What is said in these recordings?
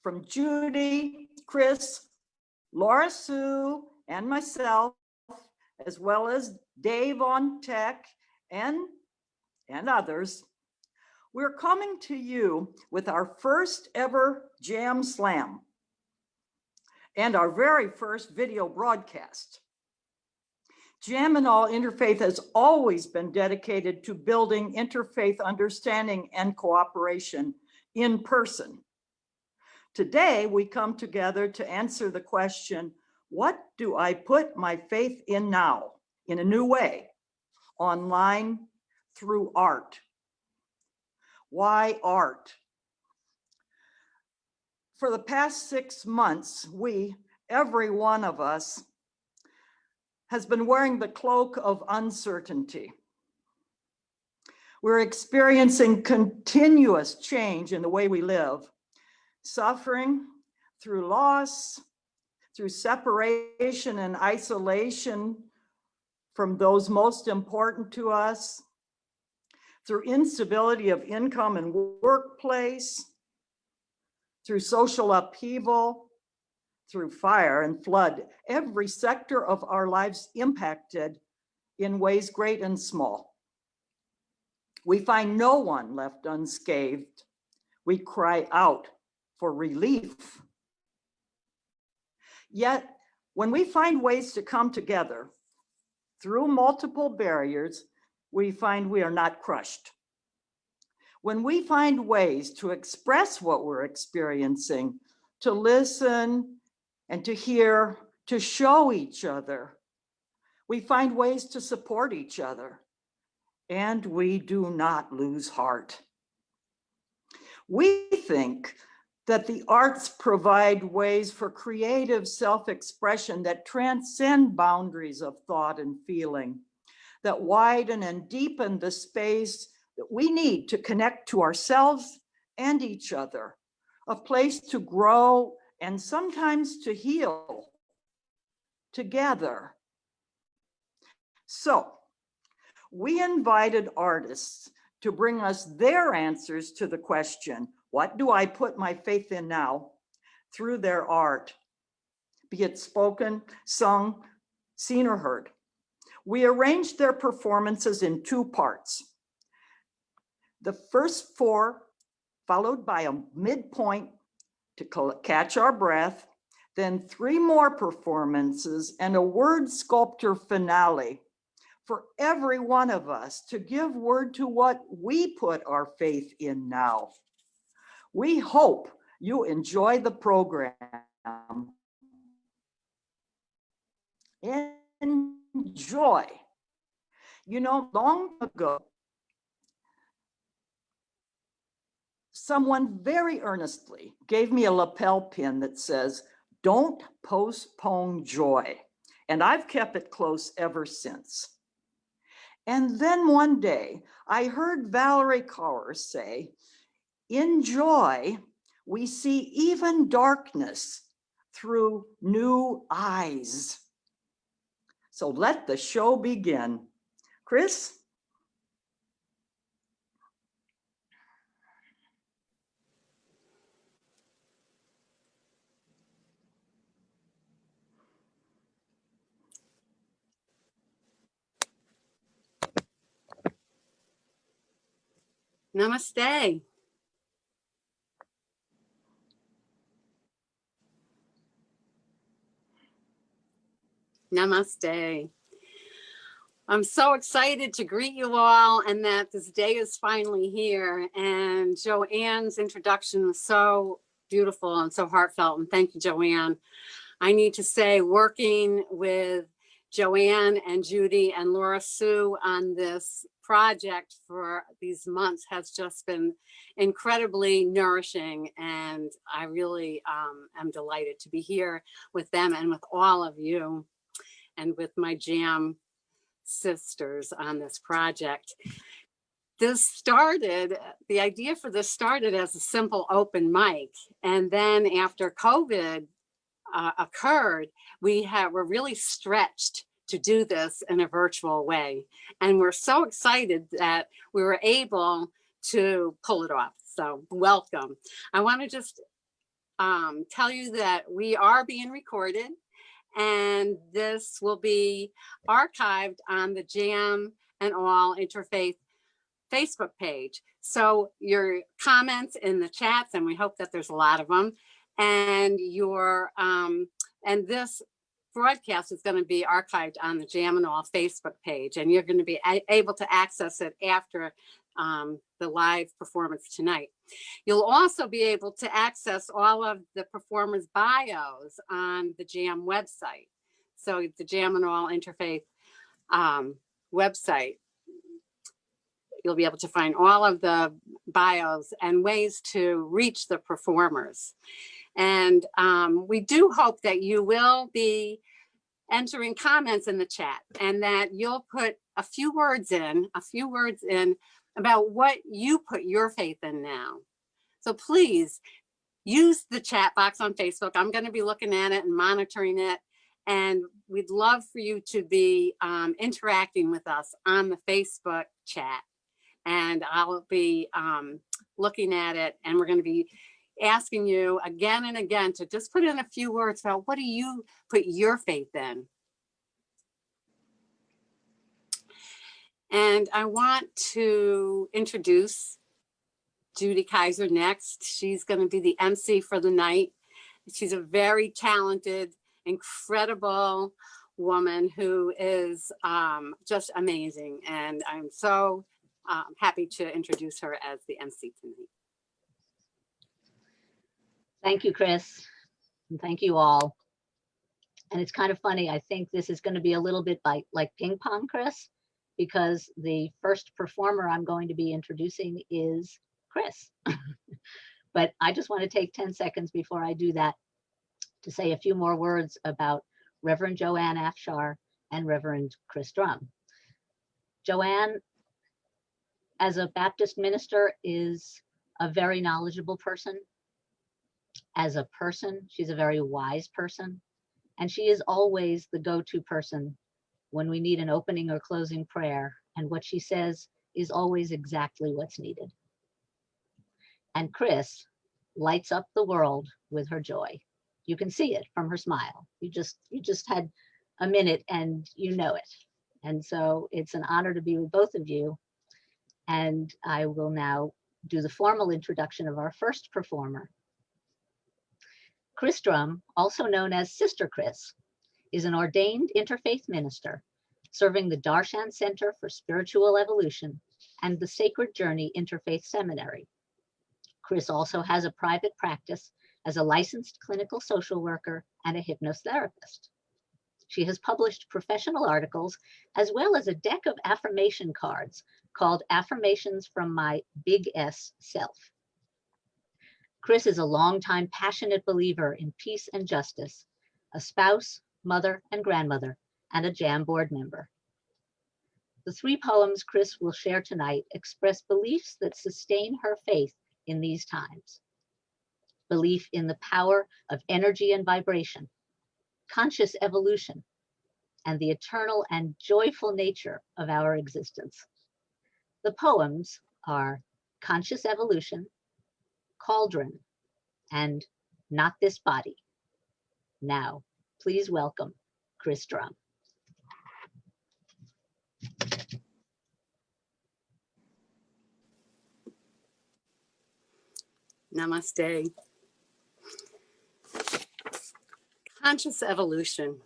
from Judy, Chris, Laura Sue, and myself, as well as Dave on tech and others, we're coming to you with our first ever Jam Slam and our very first video broadcast. Jam and ALL Interfaith has always been dedicated to building interfaith understanding and cooperation in person. Today, we come together to answer the question, what do I put my faith in now, in a new way, online, through art? Why art? For the past 6 months, every one of us, has been wearing the cloak of uncertainty. We're experiencing continuous change in the way we live, suffering through loss, through separation and isolation from those most important to us, through instability of income and workplace, through social upheaval, through fire and flood, every sector of our lives impacted in ways great and small. We find no one left unscathed. We cry out for relief. Yet, when we find ways to come together through multiple barriers, we find we are not crushed. When we find ways to express what we're experiencing, to listen and to hear, to show each other, we find ways to support each other, and we do not lose heart. We think that the arts provide ways for creative self-expression that transcend boundaries of thought and feeling, that widen and deepen the space that we need to connect to ourselves and each other, a place to grow and sometimes to heal together. So we invited artists to bring us their answers to the question, what do I put my faith in now, through their art, be it spoken, sung, seen, or heard. We arranged their performances in 2 parts. The first 4, followed by a midpoint to catch our breath, then 3 more performances and a word sculpture finale for every one of us to give word to what we put our faith in now. We hope you enjoy the program. Enjoy. You know, long ago, someone very earnestly gave me a lapel pin that says, "Don't postpone joy." And I've kept it close ever since. And then one day I heard Valerie Kaur say, "In joy, we see even darkness through new eyes." So let the show begin. Chris? Namaste. Namaste. I'm so excited to greet you all and that this day is finally here. And Joanne's introduction was so beautiful and so heartfelt. And thank you, Joanne. I need to say, working with Joanne and Judy and Laura Sue on this project for these months has just been incredibly nourishing, and I really am delighted to be here with them and with all of you and with my Jam sisters on this project. The idea for this started as a simple open mic, and then after COVID occurred, we're really stretched to do this in a virtual way. And we're so excited that we were able to pull it off. So welcome. I want to just tell you that we are being recorded, and this will be archived on the Jam and All Interfaith Facebook page. So your comments in the chats, and we hope that there's a lot of them, and your and this broadcast is going to be archived on the Jam and All Facebook page, and you're going to be able to access it after the live performance tonight. You'll also be able to access all of the performers' bios on the Jam website. So the Jam and All Interfaith website, you'll be able to find all of the bios and ways to reach the performers. And we do hope that you will be entering comments in the chat, and that you'll put a few words in about what you put your faith in now. So please use the chat box on Facebook. I'm going to be looking at it and monitoring it, and we'd love for you to be interacting with us on the Facebook chat. And I'll be looking at it, and we're going to be asking you again and again to just put in a few words about what do you put your faith in. And I want to introduce Judy Kaiser next. She's going to be the MC for the night. She's a very talented, incredible woman who is just amazing. And I'm so happy to introduce her as the MC tonight. Thank you, Chris, and thank you all. And it's kind of funny, I think this is going to be a little bit like ping pong, Chris, because the first performer I'm going to be introducing is Chris. But I just want to take 10 seconds before I do that to say a few more words about Reverend Joanne Afshar and Reverend Chris Drum. Joanne, as a Baptist minister, is a very knowledgeable person. As a person, she's a very wise person, and she is always the go-to person when we need an opening or closing prayer, and what she says is always exactly what's needed. And Chris lights up the world with her joy. You can see it from her smile. You just had a minute and you know it. And so it's an honor to be with both of you. And I will now do the formal introduction of our first performer. Chris Drum, also known as Sister Chris, is an ordained interfaith minister serving the Darshan Center for Spiritual Evolution and the Sacred Journey Interfaith Seminary. Chris also has a private practice as a licensed clinical social worker and a hypnotherapist. She has published professional articles as well as a deck of affirmation cards called Affirmations from My Big S Self. Chris is a longtime passionate believer in peace and justice, a spouse, mother, and grandmother, and a Jam board member. The 3 poems Chris will share tonight express beliefs that sustain her faith in these times. Belief in the power of energy and vibration, conscious evolution, and the eternal and joyful nature of our existence. The poems are Conscious Evolution, Cauldron, and Not This Body. Now, please welcome Chris Drum. Namaste. Conscious evolution.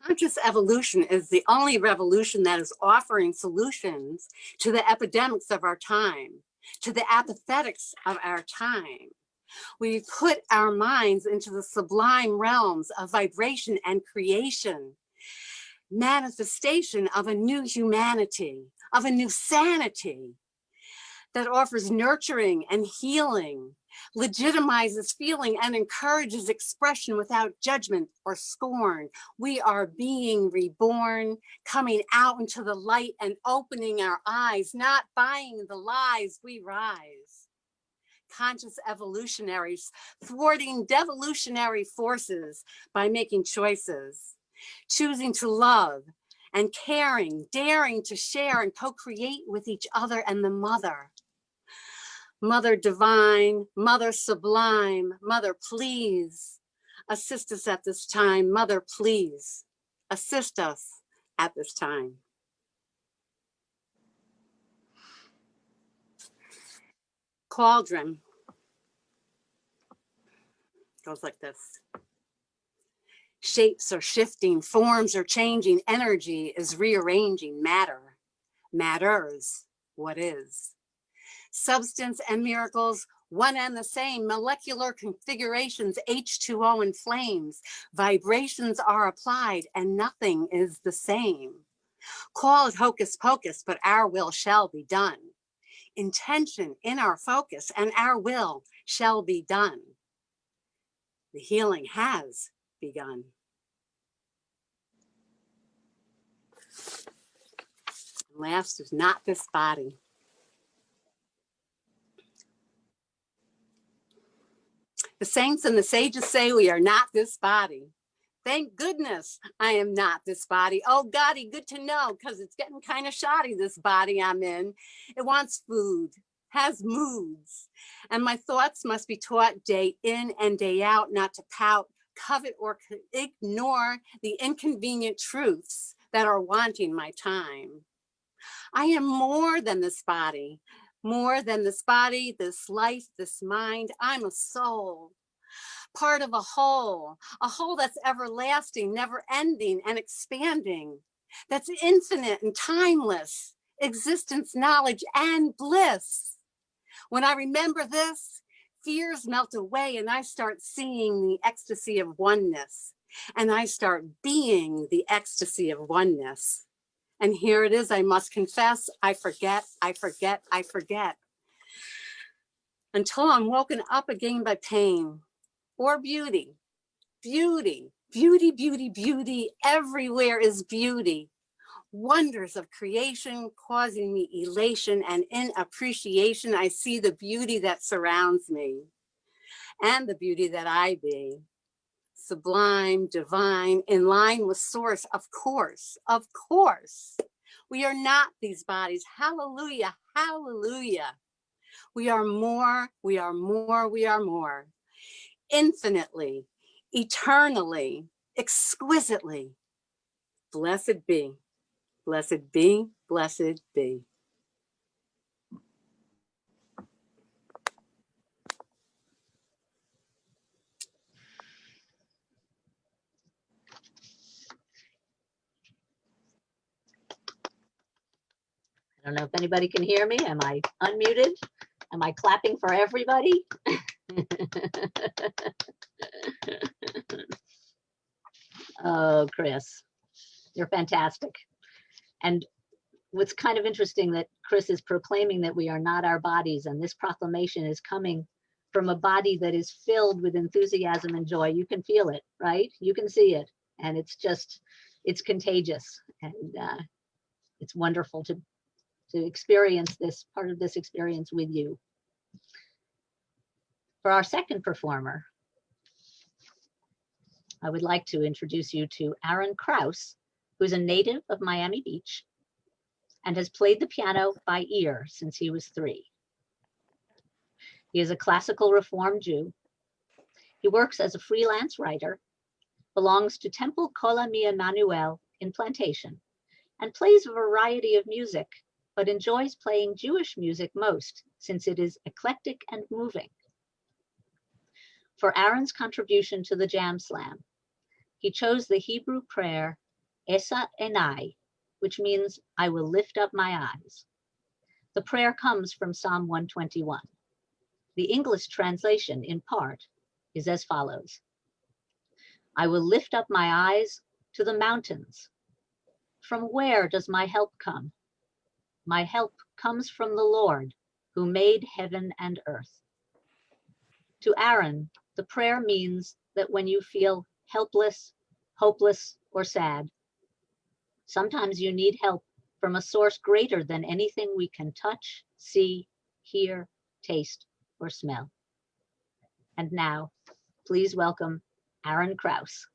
Conscious evolution is the only revolution that is offering solutions to the epidemics of our time, to the apathetics of our time. We put our minds into the sublime realms of vibration and creation, manifestation of a new humanity, of a new sanity that offers nurturing and healing, legitimizes feeling and encourages expression without judgment or scorn. We are being reborn, coming out into the light and opening our eyes, not buying the lies, we rise. Conscious evolutionaries, thwarting devolutionary forces by making choices, choosing to love and caring, daring to share and co-create with each other and the mother. Mother divine, Mother sublime, Mother, please assist us at this time. Mother, please assist us at this time. Cauldron goes like this. Shapes are shifting, forms are changing, energy is rearranging, matter matters what is. Substance and miracles, one and the same, molecular configurations, H2O and flames, vibrations are applied and nothing is the same. Call it hocus pocus, but our will shall be done. Intention in our focus and our will shall be done. The healing has begun. Last is not this body. The saints and the sages say we are not this body. Thank goodness I am not this body. Oh, Gotti, good to know, because it's getting kind of shoddy, this body I'm in. It wants food, has moods, and my thoughts must be taught day in and day out not to pout, covet, or ignore the inconvenient truths that are wanting my time. I am more than this body, more than this body, this life, this mind. I'm a soul, part of a whole that's everlasting, never ending and expanding, that's infinite and timeless, existence, knowledge, and bliss. When I remember this, fears melt away and I start seeing the ecstasy of oneness, and I start being the ecstasy of oneness. And here it is, I must confess, I forget, until I'm woken up again by pain or beauty. Beauty, beauty, beauty, beauty, everywhere is beauty. Wonders of creation causing me elation, and in appreciation, I see the beauty that surrounds me and the beauty that I be. Sublime, divine, in line with source, of course, of course. We are not these bodies. Hallelujah, hallelujah. We are more, we are more, we are more. Infinitely, eternally, exquisitely. Blessed be, blessed be, blessed be. I don't know if anybody can hear me. Am I unmuted? Am I clapping for everybody? Oh, Chris, you're fantastic. And what's kind of interesting that Chris is proclaiming that we are not our bodies, and this proclamation is coming from a body that is filled with enthusiasm and joy. You can feel it, right? You can see it, and it's just, it's contagious, and it's wonderful to experience this, part of this experience with you. For our second performer, I would like to introduce you to Aaron Krause, who's a native of Miami Beach and has played the piano by ear since he was 3. He is a classical Reform Jew. He works as a freelance writer, belongs to Temple Kola Mi Emmanuel in Plantation, and plays a variety of music, but enjoys playing Jewish music most, since it is eclectic and moving. For Aaron's contribution to the Jam Slam, he chose the Hebrew prayer, Esa Enai, which means, I will lift up my eyes. The prayer comes from Psalm 121. The English translation, in part, is as follows. I will lift up my eyes to the mountains. From where does my help come? My help comes from the Lord, who made heaven and earth. To Aaron, the prayer means that when you feel helpless, hopeless, or sad, sometimes you need help from a source greater than anything we can touch, see, hear, taste, or smell. And now, please welcome Aaron Krause.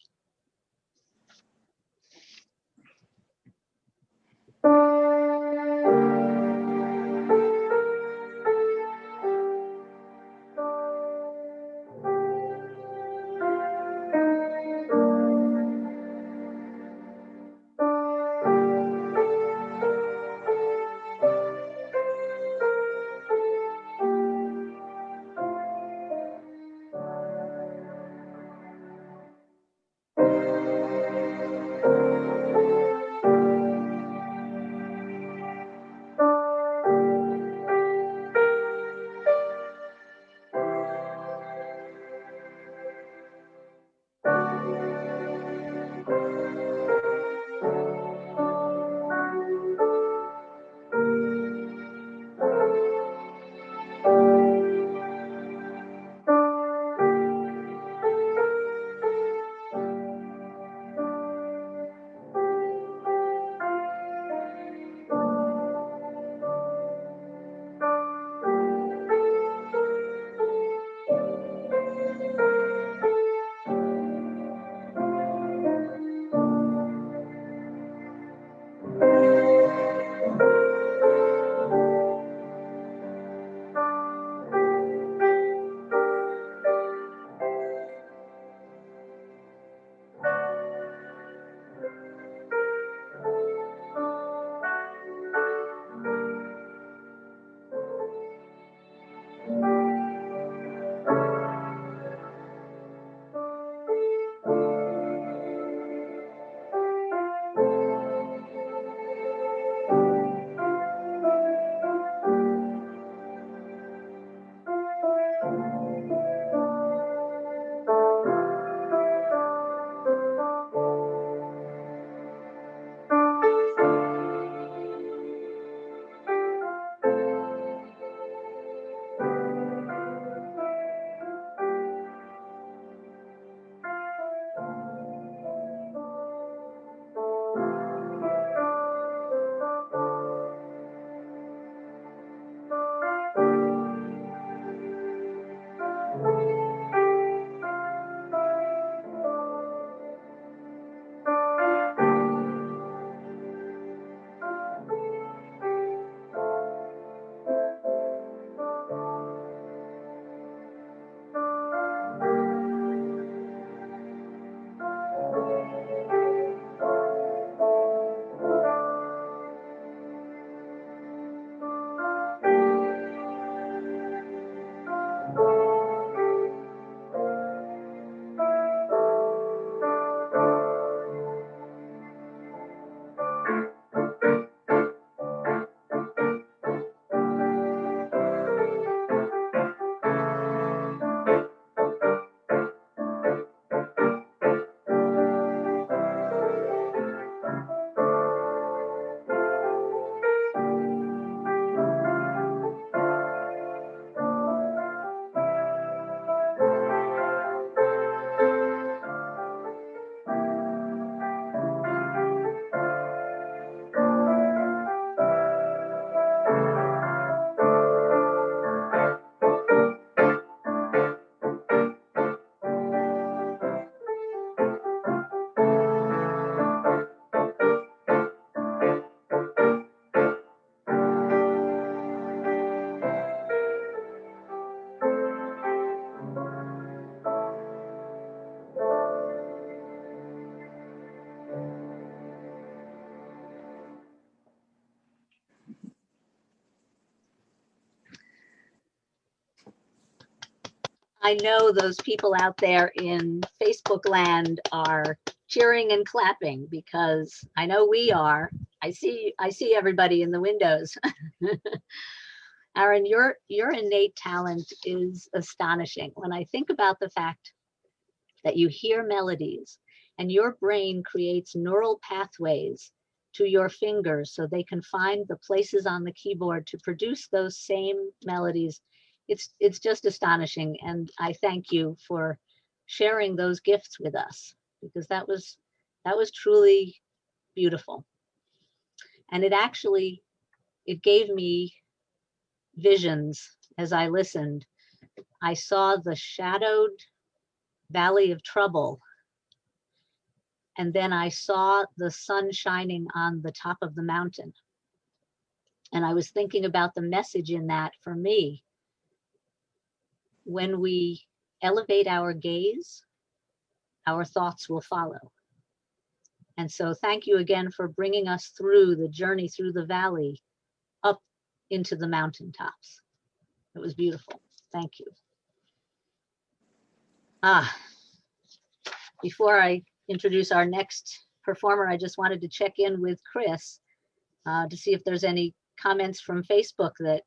I know those people out there in Facebook land are cheering and clapping because I know we are. I see everybody in the windows. Aaron, your innate talent is astonishing. When I think about the fact that you hear melodies and your brain creates neural pathways to your fingers so they can find the places on the keyboard to produce those same melodies, it's just astonishing. And I thank you for sharing those gifts with us, because that was truly beautiful. And it gave me visions as I listened. I saw the shadowed valley of trouble, and then I saw the sun shining on the top of the mountain. And I was thinking about the message in that for me. When we elevate our gaze, our thoughts will follow. And so thank you again for bringing us through the journey through the valley up into the mountaintops. It was beautiful. Thank you. Before I introduce our next performer, I just wanted to check in with Chris to see if there's any comments from Facebook that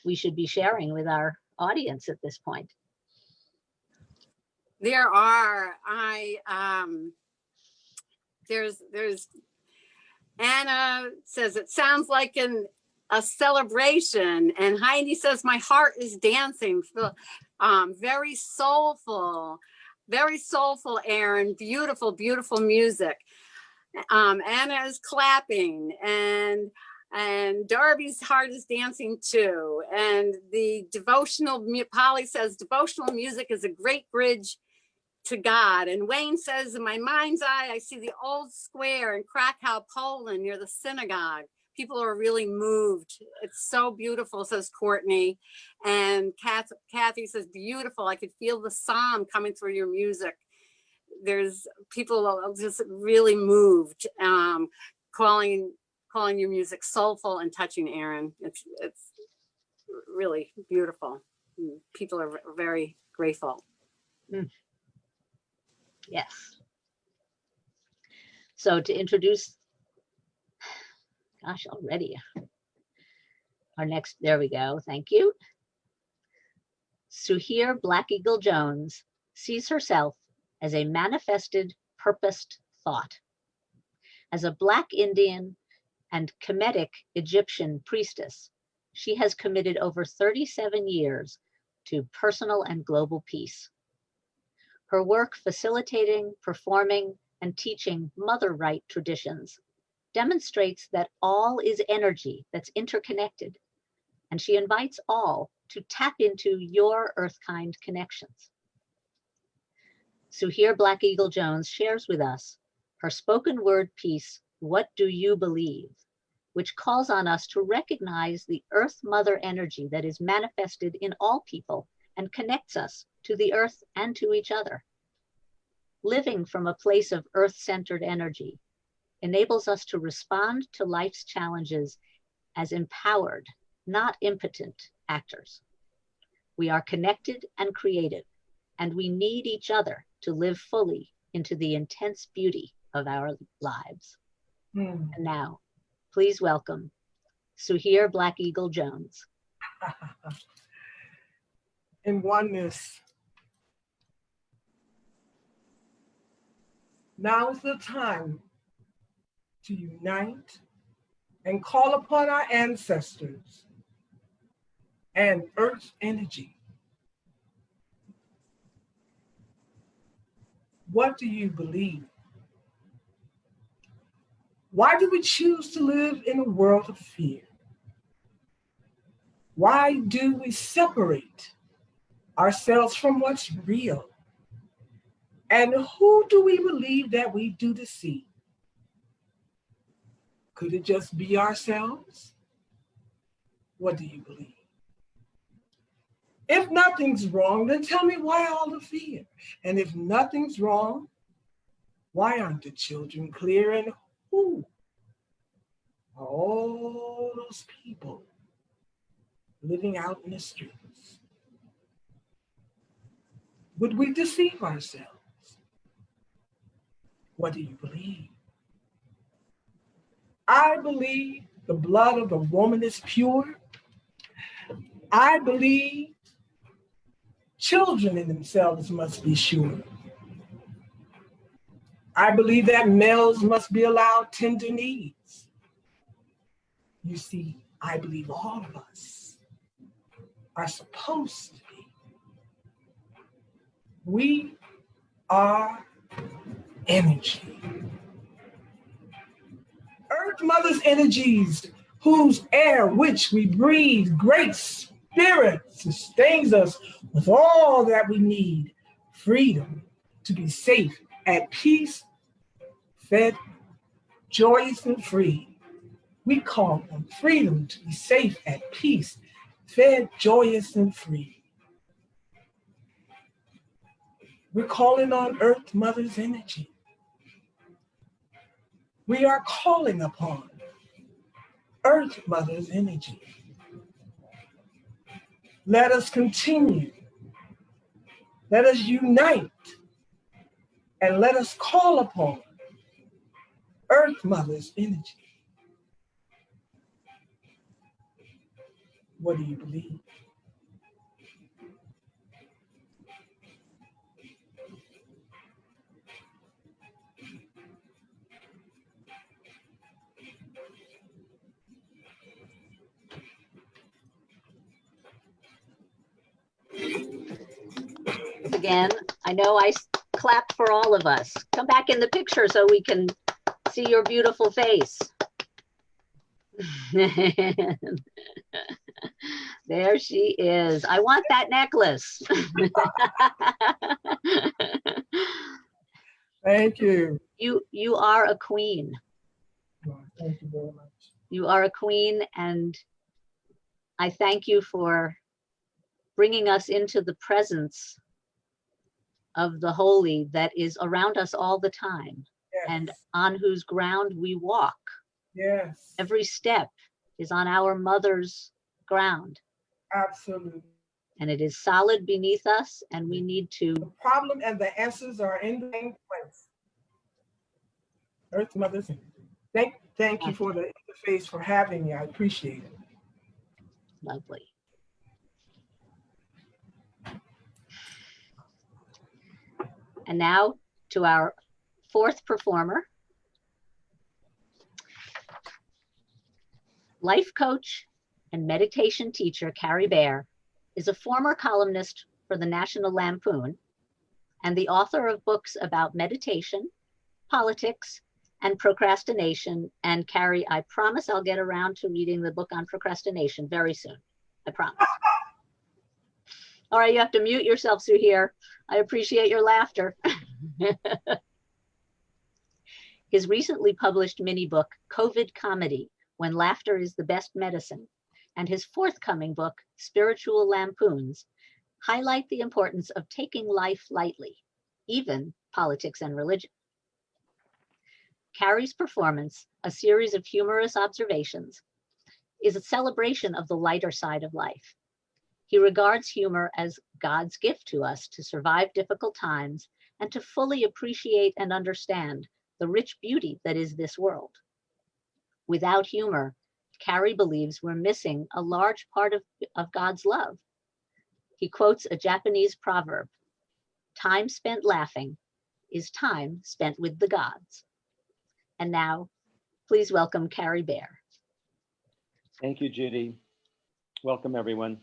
we should be sharing with our audience at this point. There are. There's Anna says it sounds like a celebration, and Heidi says my heart is dancing. Very soulful, Aaron. Beautiful, beautiful music. Anna is clapping, and Darby's heart is dancing too. And the devotional, Polly says devotional music is a great bridge to God. And Wayne says, in my mind's eye, I see the old square in Krakow, Poland, near the synagogue. People are really moved. It's so beautiful, says Courtney. And Kathy says, beautiful. I could feel the psalm coming through your music. There's people just really moved, calling your music soulful and touching, Aaron. It's really beautiful. People are very grateful. Mm. Yes. So to introduce, gosh, already our next, there we go, thank you. Suhir Black Eagle Jones sees herself as a manifested, purposed thought. As a Black Indian and Kemetic Egyptian priestess, she has committed over 37 years to personal and global peace. Her work facilitating, performing, and teaching mother right traditions demonstrates that all is energy that's interconnected, and she invites all to tap into your earth-kind connections. Suhir Black Eagle Jones shares with us her spoken word piece, What Do You Believe?, which calls on us to recognize the Earth Mother energy that is manifested in all people and connects us to the earth and to each other. Living from a place of earth-centered energy enables us to respond to life's challenges as empowered, not impotent actors. We are connected and creative, and we need each other to live fully into the intense beauty of our lives. And now, please welcome Suhir Black Eagle Jones. In oneness. Now is the time to unite and call upon our ancestors and Earth's energy. What do you believe? Why do we choose to live in a world of fear? Why do we separate ourselves from what's real? And who do we believe that we do deceive? Could it just be ourselves? What do you believe? If nothing's wrong, then tell me why all the fear? And if nothing's wrong, why aren't the children clear? And who are all those people living out in the streets? Would we deceive ourselves? What do you believe? I believe the blood of a woman is pure. I believe children in themselves must be sure. I believe that males must be allowed tender needs. You see, I believe all of us are supposed to be. We are energy. Earth Mother's energies, whose air which we breathe, great spirit sustains us with all that we need. Freedom to be safe, at peace, fed, joyous and free. We call on freedom to be safe, at peace, fed, joyous and free. We're calling on Earth Mother's energy. We are calling upon Earth Mother's energy. Let us continue. Let us unite. And let us call upon Earth Mother's energy. What do you believe? Again, I know I clapped for all of us. Come back in the picture so we can see your beautiful face. There she is. I want that necklace. Thank you. You are a queen. Thank you very much. You are a queen, and I thank you for bringing us into the presence of the holy that is around us all the time, Yes. and on whose ground we walk. Yes. Every step is on our mother's ground. Absolutely. And it is solid beneath us, and we need to. The problem and the answers are in the same place. Earth Mother's energy. Thank you for the interface, for having me. I appreciate it. Lovely. And now to our fourth performer. Life coach and meditation teacher Carrie Bear is a former columnist for the National Lampoon and the author of books about meditation, politics, and procrastination. And Carrie, I promise I'll get around to reading the book on procrastination very soon. I promise. All right, you have to mute yourself through here. I appreciate your laughter. His recently published mini book, COVID Comedy, When Laughter is the Best Medicine, and his forthcoming book, Spiritual Lampoons, highlight the importance of taking life lightly, even politics and religion. Carrie's performance, a series of humorous observations, is a celebration of the lighter side of life. He regards humor as God's gift to us to survive difficult times and to fully appreciate and understand the rich beauty that is this world. Without humor, Carrie believes we're missing a large part of God's love. He quotes a Japanese proverb, "Time spent laughing is time spent with the gods." And now, please welcome Carrie Bear. Thank you, Judy. Welcome, everyone.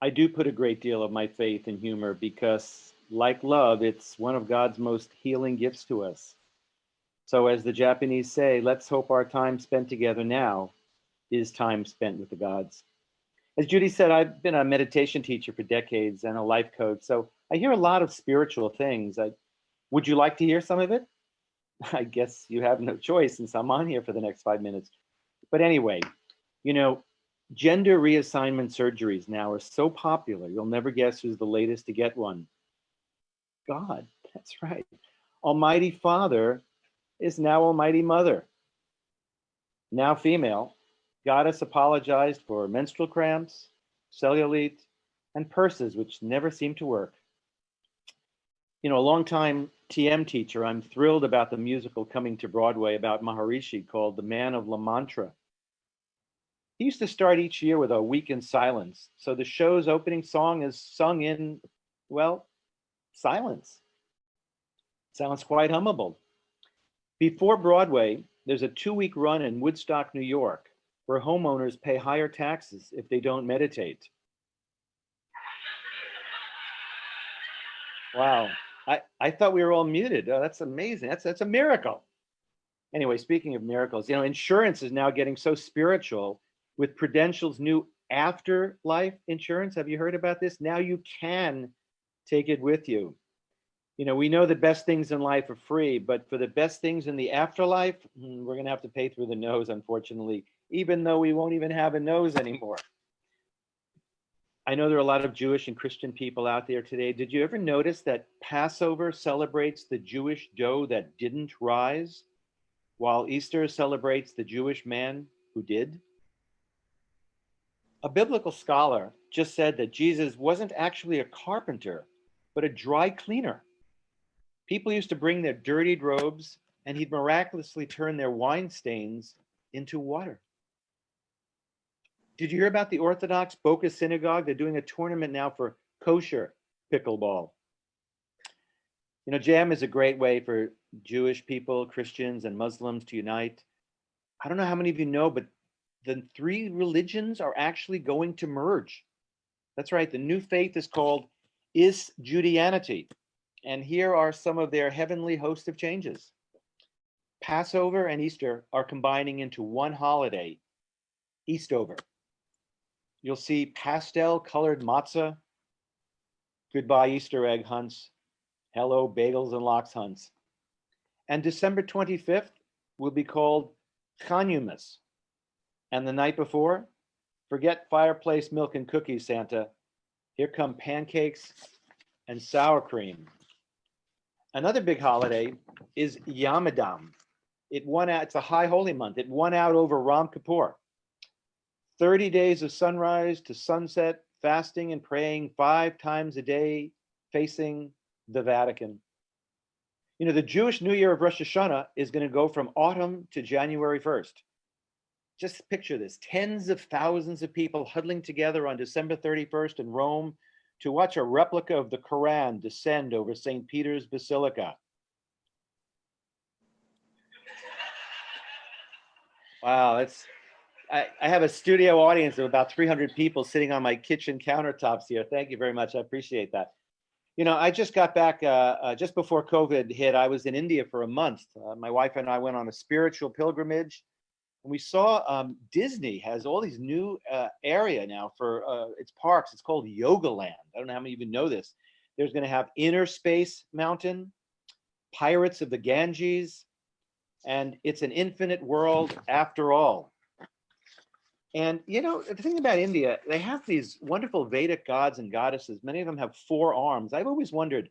I do put a great deal of my faith in humor because, like love, it's one of God's most healing gifts to us. So as the Japanese say, let's hope our time spent together now is time spent with the gods. As Judy said, I've been a meditation teacher for decades and a life coach, so I hear a lot of spiritual things. Would you like to hear some of it? I guess you have no choice since I'm on here for the next 5 minutes. But anyway, you know, gender reassignment surgeries now are so popular, you'll never guess who's the latest to get one. God, that's right. Almighty Father is now Almighty Mother. Now female, Goddess apologized for menstrual cramps, cellulite, and purses which never seem to work. You know, a longtime TM teacher, I'm thrilled about the musical coming to Broadway about Maharishi called The Man of La Mantra. He used to start each year with a week in silence. So the show's opening song is sung in, well, silence. Sounds quite hummable. Before Broadway, there's a 2-week run in Woodstock, New York, where homeowners pay higher taxes if they don't meditate. Wow, I thought we were all muted. Oh, that's amazing. That's a miracle. Anyway, speaking of miracles, you know, insurance is now getting so spiritual with Prudential's new afterlife insurance. Have you heard about this? Now you can take it with you. You know, we know the best things in life are free, but for the best things in the afterlife, we're going to have to pay through the nose, unfortunately, even though we won't even have a nose anymore. I know there are a lot of Jewish and Christian people out there today. Did you ever notice that Passover celebrates the Jewish dough that didn't rise, while Easter celebrates the Jewish man who did? A biblical scholar just said that Jesus wasn't actually a carpenter, but a dry cleaner. People used to bring their dirtied robes, and he'd miraculously turn their wine stains into water. Did you hear about the Orthodox Boca Synagogue? They're doing a tournament now for kosher pickleball. You know, jam is a great way for Jewish people, Christians, and Muslims to unite. I don't know how many of you know, but the 3 religions are actually going to merge. That's right. The new faith is called Judeanity. And here are some of their heavenly host of changes. Passover and Easter are combining into one holiday, Eastover. You'll see pastel-colored matzah, goodbye Easter egg hunts, hello bagels and lox hunts. And December 25th will be called Chanumas. And the night before, forget fireplace milk and cookies, Santa. Here come pancakes and sour cream. Another big holiday is Yamadam. It won out, it's a high holy month. It won out over Ram Kippur. 30 days of sunrise to sunset, fasting and praying 5 times a day, facing the Vatican. You know, the Jewish New Year of Rosh Hashanah is going to go from autumn to January 1st. Just picture this, tens of thousands of people huddling together on December 31st in Rome to watch a replica of the Quran descend over St. Peter's Basilica. Wow, I have a studio audience of about 300 people sitting on my kitchen countertops here. Thank you very much. I appreciate that. You know, I just got back just before COVID hit. I was in India for a month. My wife and I went on a spiritual pilgrimage, and we saw Disney has all these new area now for its parks. It's called Yoga Land. I don't know how many even know this. There's going to have Inner Space Mountain, Pirates of the Ganges, and it's an infinite world after all. And, you know, the thing about India, they have these wonderful Vedic gods and goddesses. Many of them have 4 arms. I've always wondered,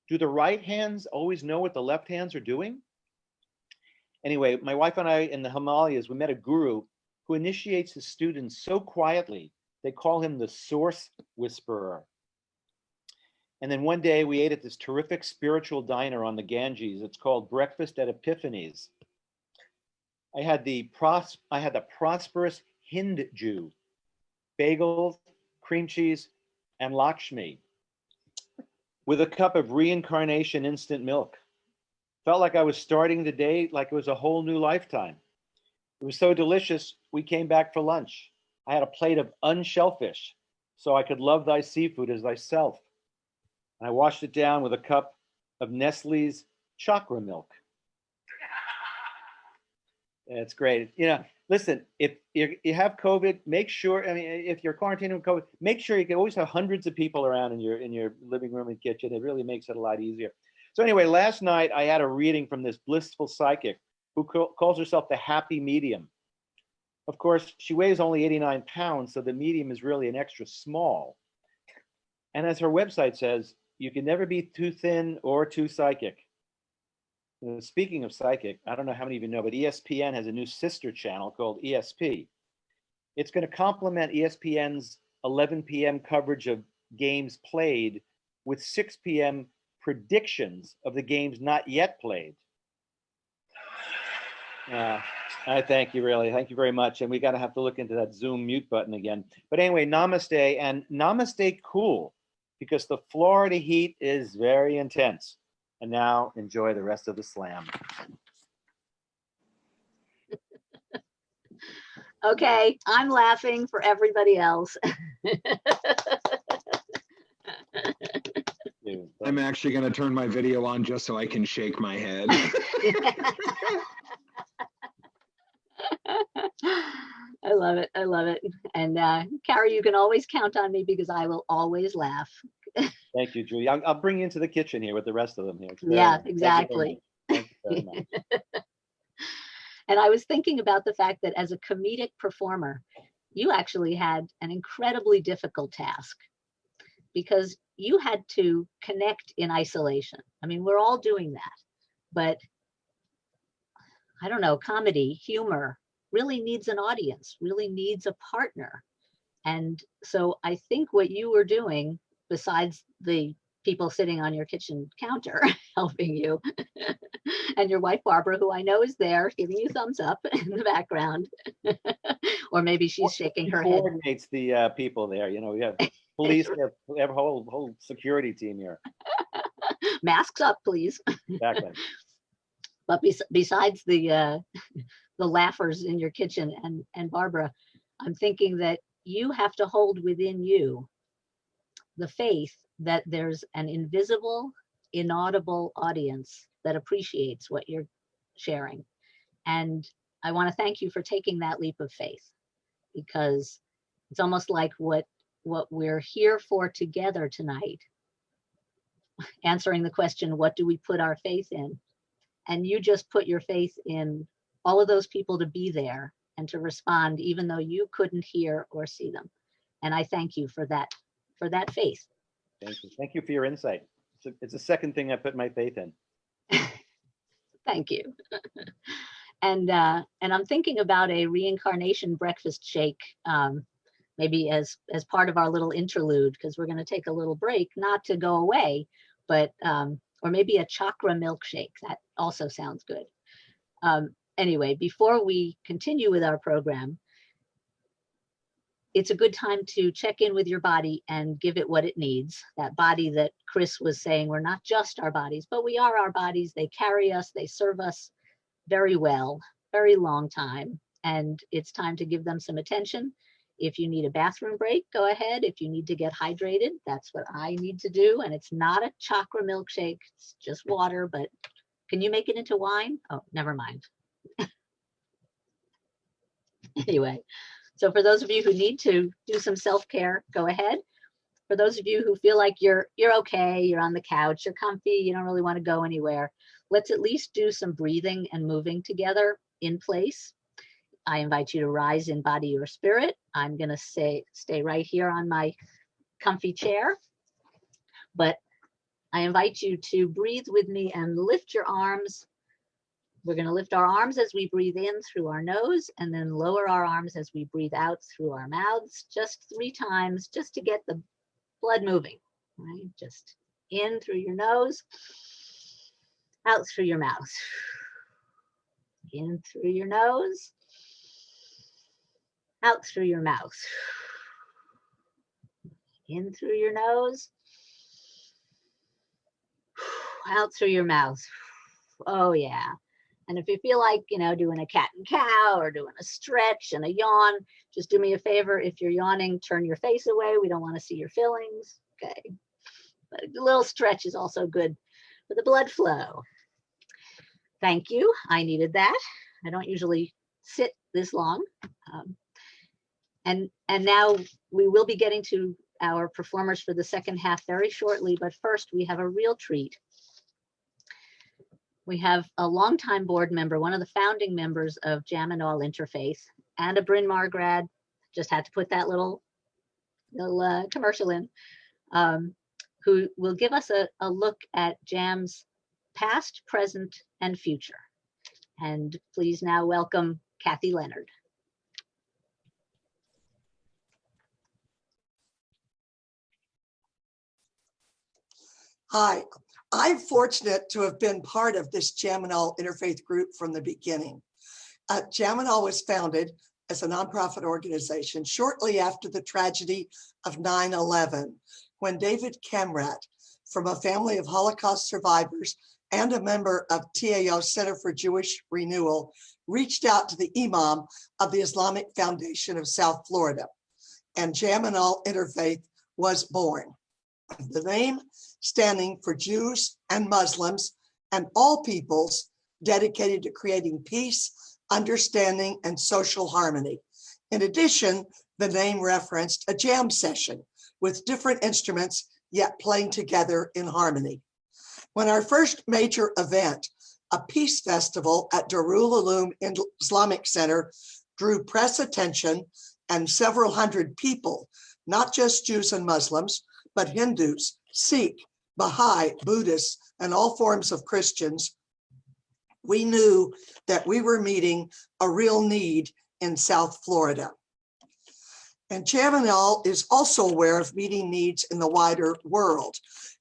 do the right hands always know what the left hands are doing? Anyway, my wife and I in the Himalayas, we met a guru who initiates his students so quietly, they call him the Source Whisperer. And then one day we ate at this terrific spiritual diner on the Ganges. It's called Breakfast at Epiphanies. I had the prosperous Hind Jew, bagels, cream cheese, and Lakshmi, with a cup of reincarnation instant milk. Felt like I was starting the day like it was a whole new lifetime. It was so delicious, we came back for lunch. I had a plate of unshellfish, so I could love thy seafood as thyself. And I washed it down with a cup of Nestle's chakra milk. It's great. You know, listen, if you have COVID, make sure, I mean, if you're quarantining with COVID, make sure you can always have hundreds of people around in your living room and kitchen. It really makes it a lot easier. So anyway, last night I had a reading from this blissful psychic who calls herself the happy medium. Of course, she weighs only 89 pounds, so the medium is really an extra small. And as her website says, you can never be too thin or too psychic. Speaking of psychic, I don't know how many of you know, but ESPN has a new sister channel called ESP. It's going to complement ESPN's 11 p.m. coverage of games played with 6 p.m. predictions of the games not yet played. I thank you, really. Thank you very much. And we got to have to look into that Zoom mute button again. But anyway, namaste, and namaste cool, because the Florida heat is very intense. And now enjoy the rest of the slam. Okay, I'm laughing for everybody else. I'm actually going to turn my video on just so I can shake my head. I love it. I love it. And Carrie, you can always count on me because I will always laugh. Thank you, Julie. I'll bring you into the kitchen here with the rest of them here. Yeah, exactly. Thank you very much. And I was thinking about the fact that as a comedic performer, you actually had an incredibly difficult task because you had to connect in isolation. I mean, we're all doing that, but I don't know, comedy, humor really needs an audience, really needs a partner. And so I think what you were doing, besides the people sitting on your kitchen counter helping you, and your wife, Barbara, who I know is there giving you thumbs up in the background, or maybe she's shaking her head. Coordinates the people there. You know, we have police, we have a whole security team here. Masks up, please. Exactly. But besides the laughers in your kitchen and Barbara, I'm thinking that you have to hold within you the faith that there's an invisible, inaudible audience that appreciates what you're sharing. And I want to thank you for taking that leap of faith, because it's almost like what we're here for together tonight, answering the question, what do we put our faith in? And you just put your faith in all of those people to be there and to respond, even though you couldn't hear or see them. And I thank you for that faith. Thank you. Thank you for your insight. It's the second thing I put my faith in. Thank you. And I'm thinking about a reincarnation breakfast shake, maybe as part of our little interlude, because we're going to take a little break, not to go away, but or maybe a chakra milkshake. That also sounds good. Anyway, before we continue with our program, it's a good time to check in with your body and give it what it needs. That body that Chris was saying, we're not just our bodies, but we are our bodies. They carry us, they serve us very well, very long time. And it's time to give them some attention. If you need a bathroom break, go ahead. If you need to get hydrated, that's what I need to do. And it's not a chakra milkshake, it's just water, but can you make it into wine? Oh, never mind. Anyway, so for those of you who need to do some self-care, go ahead. For those of you who feel like you're okay, you're on the couch, you're comfy, you don't really want to go anywhere, let's at least do some breathing and moving together in place. I invite you to rise in body or spirit. I'm going to stay right here on my comfy chair, but I invite you to breathe with me and lift your arms. We're going to lift our arms as we breathe in through our nose, and then lower our arms as we breathe out through our mouths, just 3 times, just to get the blood moving, right? Just in through your nose, out through your mouth. In through your nose, out through your mouth. In through your nose, out through your mouth. Oh yeah. And if you feel like, doing a cat and cow or doing a stretch and a yawn, just do me a favor. If you're yawning, turn your face away. We don't want to see your fillings. Okay. But a little stretch is also good for the blood flow. Thank you. I needed that. I don't usually sit this long. And now we will be getting to our performers for the second half very shortly. But first, we have a real treat. We have a longtime board member, one of the founding members of Jam and ALL Interfaith, and a Bryn Mawr grad. Just had to put that little commercial in, who will give us a look at Jam's past, present, and future. And please now welcome Kathy Leonard. Hi, I'm fortunate to have been part of this Jam and All Interfaith group from the beginning. Jam and All was founded as a nonprofit organization shortly after the tragedy of 9/11, when David Kamrat, from a family of Holocaust survivors and a member of TAO Center for Jewish Renewal, reached out to the Imam of the Islamic Foundation of South Florida, and Jam and All Interfaith was born. The name standing for Jews and Muslims and all peoples dedicated to creating peace, understanding, and social harmony. In addition, the name referenced a jam session with different instruments yet playing together in harmony. When our first major event, a peace festival at Darul Uloom Islamic Center, drew press attention and several hundred people, not just Jews and Muslims, but Hindus, Sikh, Baha'i, Buddhists, and all forms of Christians, we knew that we were meeting a real need in South Florida. And Jam and All is also aware of meeting needs in the wider world.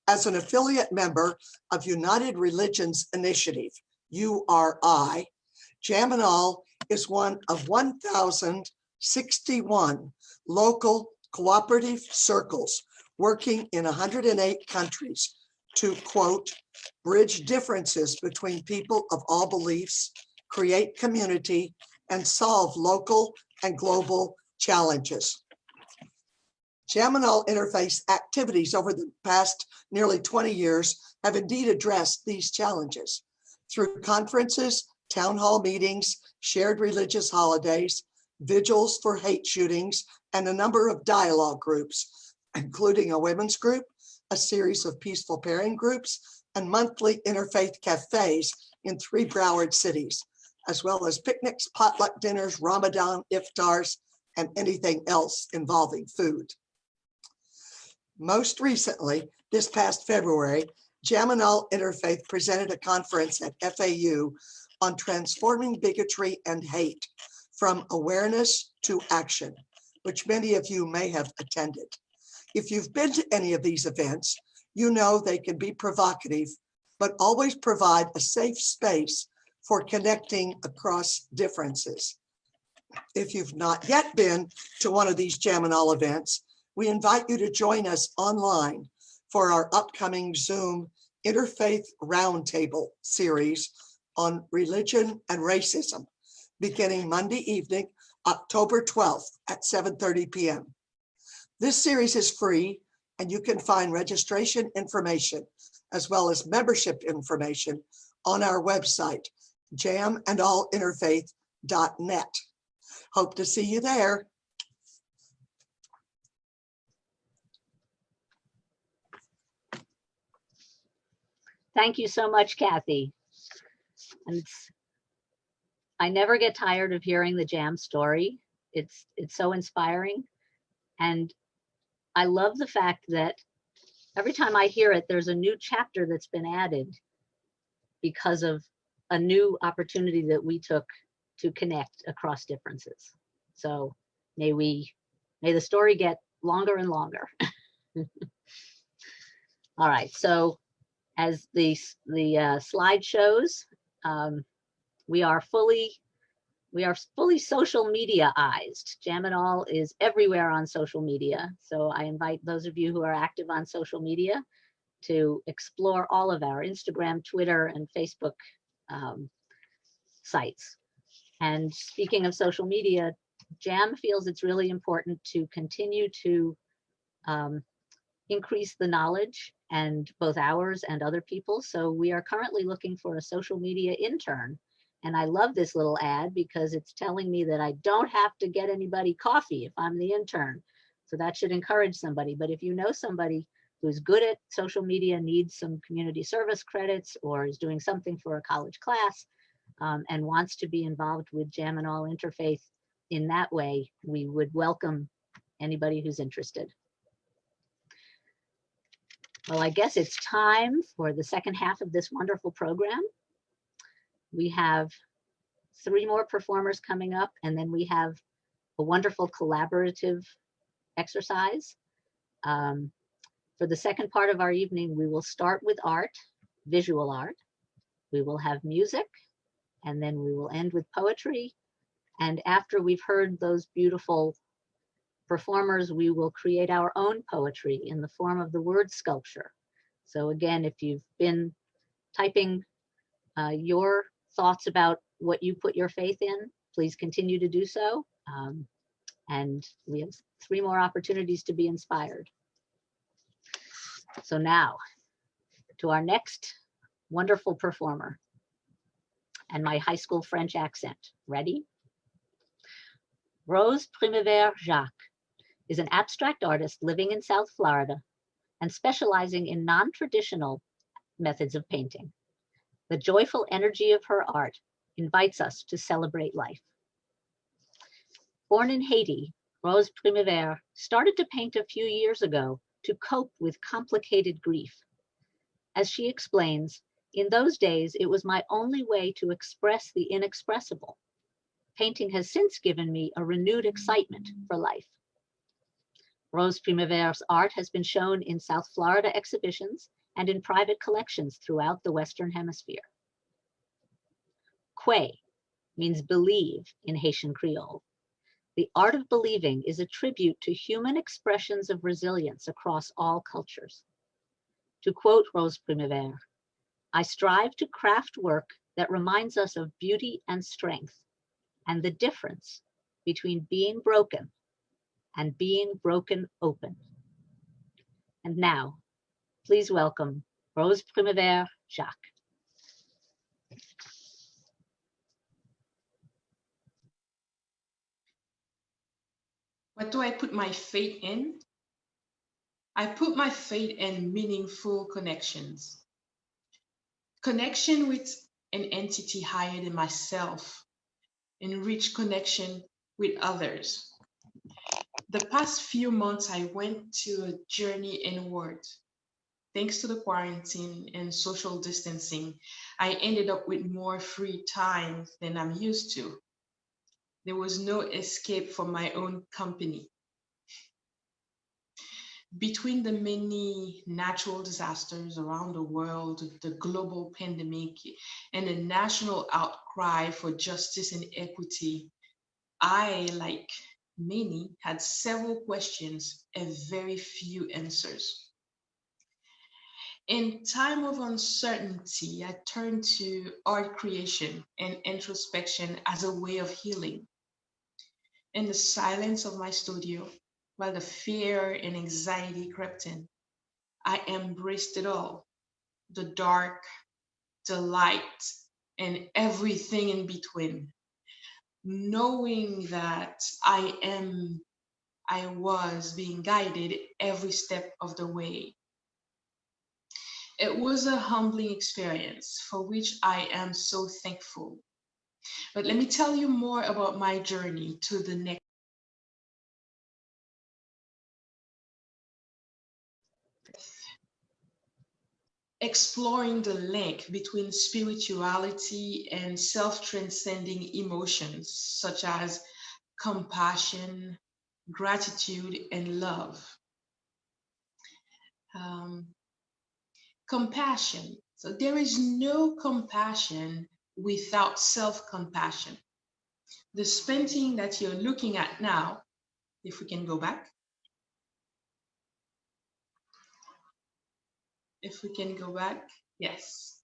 As an affiliate member of United Religions Initiative, URI, Jam and All is one of 1,061 local cooperative circles working in 108 countries to, quote, bridge differences between people of all beliefs, create community, and solve local and global challenges. Jam and All Interfaith activities over the past nearly 20 years have indeed addressed these challenges through conferences, town hall meetings, shared religious holidays, vigils for hate shootings, and a number of dialogue groups, including a women's group, a series of peaceful pairing groups, and monthly interfaith cafes in 3 Broward cities, as well as picnics, potluck dinners, Ramadan iftars, and anything else involving food. Most recently, this past February, Jam and All Interfaith presented a conference at FAU on transforming bigotry and hate from awareness to action, which many of you may have attended. If you've been to any of these events, you know they can be provocative, but always provide a safe space for connecting across differences. If you've not yet been to one of these Jam and All events, we invite you to join us online for our upcoming Zoom Interfaith Roundtable series on religion and racism, beginning Monday evening, October 12th at 7:30 p.m. This series is free, and you can find registration information as well as membership information on our website, jamandallinterfaith.net. Hope to see you there. Thank you so much, Kathy. And I never get tired of hearing the Jam story. It's so inspiring. And I love the fact that every time I hear it, there's a new chapter that's been added because of a new opportunity that we took to connect across differences. So may the story get longer and longer. All right, so as the slide shows, we are fully social mediaized. Jam and All is everywhere on social media. So I invite those of you who are active on social media to explore all of our Instagram, Twitter, and Facebook sites. And speaking of social media, Jam feels it's really important to continue to increase the knowledge, and both ours and other people. So we are currently looking for a social media intern. And I love this little ad because it's telling me that I don't have to get anybody coffee if I'm the intern. So that should encourage somebody. But if you know somebody who's good at social media, needs some community service credits, or is doing something for a college class and wants to be involved with Jam and All Interfaith in that way, we would welcome anybody who's interested. Well, I guess it's time for the second half of this wonderful program. We have 3 more performers coming up, and then we have a wonderful collaborative exercise. For the second part of our evening, we will start with art, visual art. We will have music, and then we will end with poetry. And after we've heard those beautiful performers, we will create our own poetry in the form of the word sculpture. So again, if you've been typing your thoughts about what you put your faith in, please continue to do so. And we have 3 more opportunities to be inspired. So now to our next wonderful performer and my high school French accent. Ready? Rose Primevère Jacques is an abstract artist living in South Florida and specializing in non-traditional methods of painting. The joyful energy of her art invites us to celebrate life. Born in Haiti, Rose Primevère started to paint a few years ago to cope with complicated grief. As she explains, in those days, it was my only way to express the inexpressible. Painting has since given me a renewed excitement for life. Rose Primevère's art has been shown in South Florida exhibitions and in private collections throughout the Western Hemisphere. Kwe means believe in Haitian Creole. The art of believing is a tribute to human expressions of resilience across all cultures. To quote Rose Primevère, I strive to craft work that reminds us of beauty and strength and the difference between being broken and being broken open. And now, please welcome Rose Primevère Jacques. What do I put my faith in? I put my faith in meaningful connections. Connection with an entity higher than myself, and rich connection with others. The past few months, I went to a journey inward. Thanks to the quarantine and social distancing, I ended up with more free time than I'm used to. There was no escape from my own company. Between the many natural disasters around the world, the global pandemic, and the national outcry for justice and equity, I, like many, had several questions and very few answers. In time of uncertainty, I turned to art creation and introspection as a way of healing. In the silence of my studio, while the fear and anxiety crept in, I embraced it all, the dark, the light, and everything in between, knowing that I was being guided every step of the way. It was a humbling experience for which I am so thankful. But let me tell you more about my journey to the next. Exploring the link between spirituality and self-transcending emotions such as compassion, gratitude, and love. Compassion. So there is no compassion without self-compassion. This painting that you're looking at now, if we can go back. If we can go back, yes.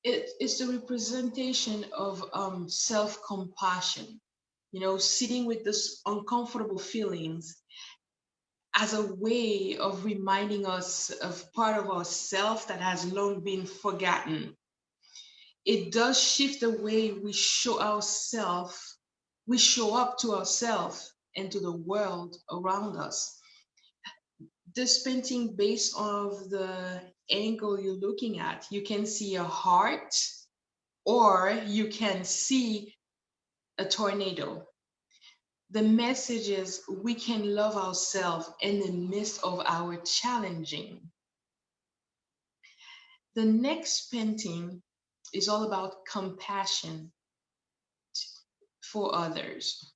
It is the representation of self-compassion, sitting with this uncomfortable feelings as a way of reminding us of part of ourselves that has long been forgotten. It does shift the way we show up to ourselves and to the world around us. This painting, based on the angle you're looking at, you can see a heart or you can see a tornado. The message is we can love ourselves in the midst of our challenging. The next painting is all about compassion for others.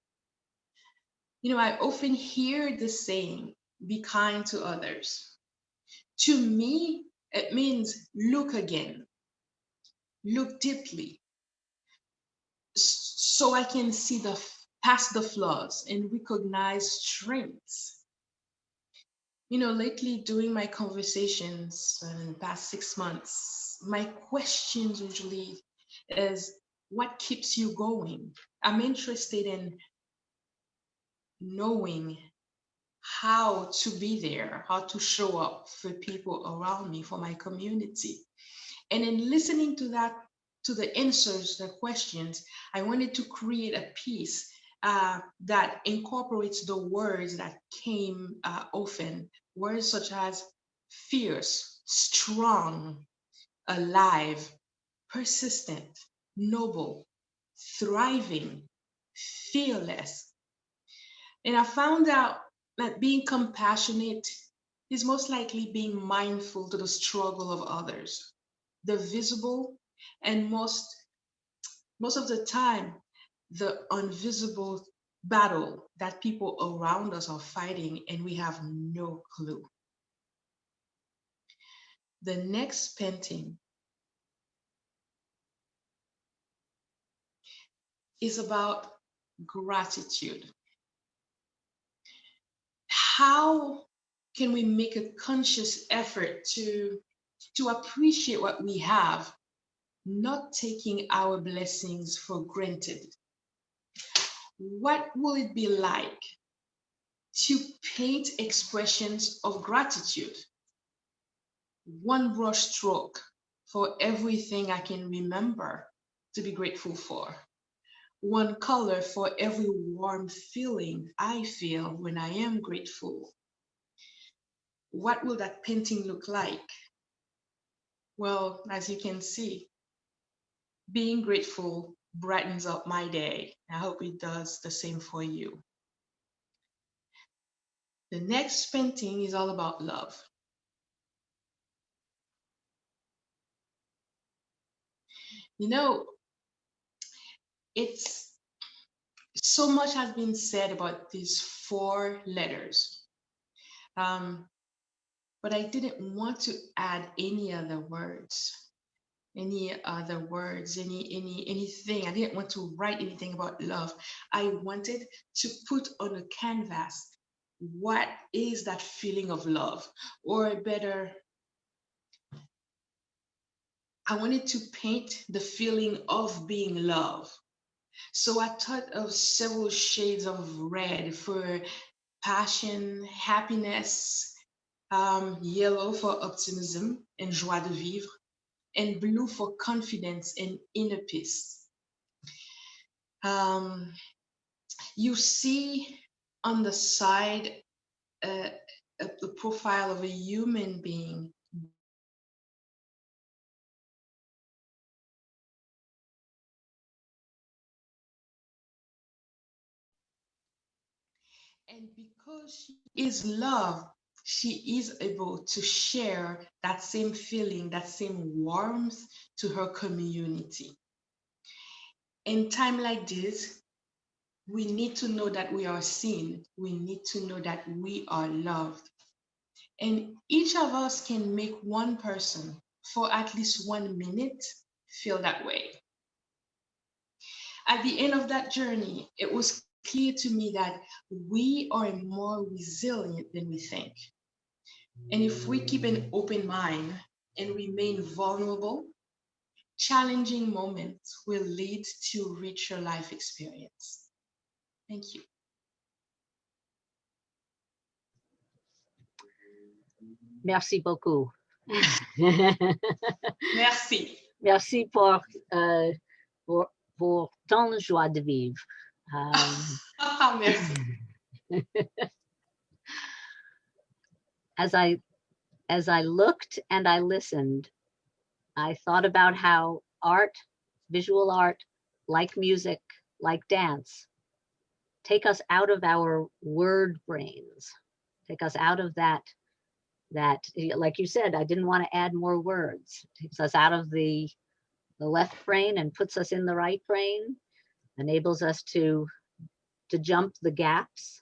I often hear the saying, be kind to others. To me, it means look again, look deeply, so I can see past the flaws and recognize strengths. You know, lately during my conversations in the past 6 months, my questions usually is, what keeps you going? I'm interested in knowing how to be there, how to show up for people around me, for my community. And in listening to that, to the answers, the questions, I wanted to create a piece that incorporates the words that came often, words such as fierce, strong, alive, persistent, noble, thriving, fearless. And I found out that being compassionate is most likely being mindful to the struggle of others, the visible, and most of the time, the invisible battle that people around us are fighting and we have no clue. The next painting is about gratitude. How can we make a conscious effort to appreciate what we have, not taking our blessings for granted? What will it be like to paint expressions of gratitude? One brush stroke for everything I can remember to be grateful for. One color for every warm feeling I feel when I am grateful. What will that painting look like? Well, as you can see, being grateful brightens up my day. I hope it does the same for you. The next painting is all about love. You know, it's so much has been said about these 4 letters. But I didn't want to add any other words, anything. I didn't want to write anything about love. I wanted to put on a canvas, what is that feeling of love? Or better, I wanted to paint the feeling of being loved. So I thought of several shades of red for passion, happiness, yellow for optimism and joie de vivre, and blue for confidence and inner peace. You see on the side the profile of a human being. And because she is love, she is able to share that same feeling, that same warmth to her community. In time like this, we need to know that we are seen. We need to know that we are loved. And each of us can make one person for at least 1 minute feel that way. At the end of that journey, it was clear to me that we are more resilient than we think. And if we keep an open mind and remain vulnerable, challenging moments will lead to richer life experience. Thank you. Merci beaucoup. Merci. Merci pour ton joie de vivre. Merci. As I looked and I listened, I thought about how art, visual art, like music, like dance, take us out of our word brains, take us out of that, like you said, I didn't want to add more words. It takes us out of the left brain and puts us in the right brain, enables us to jump the gaps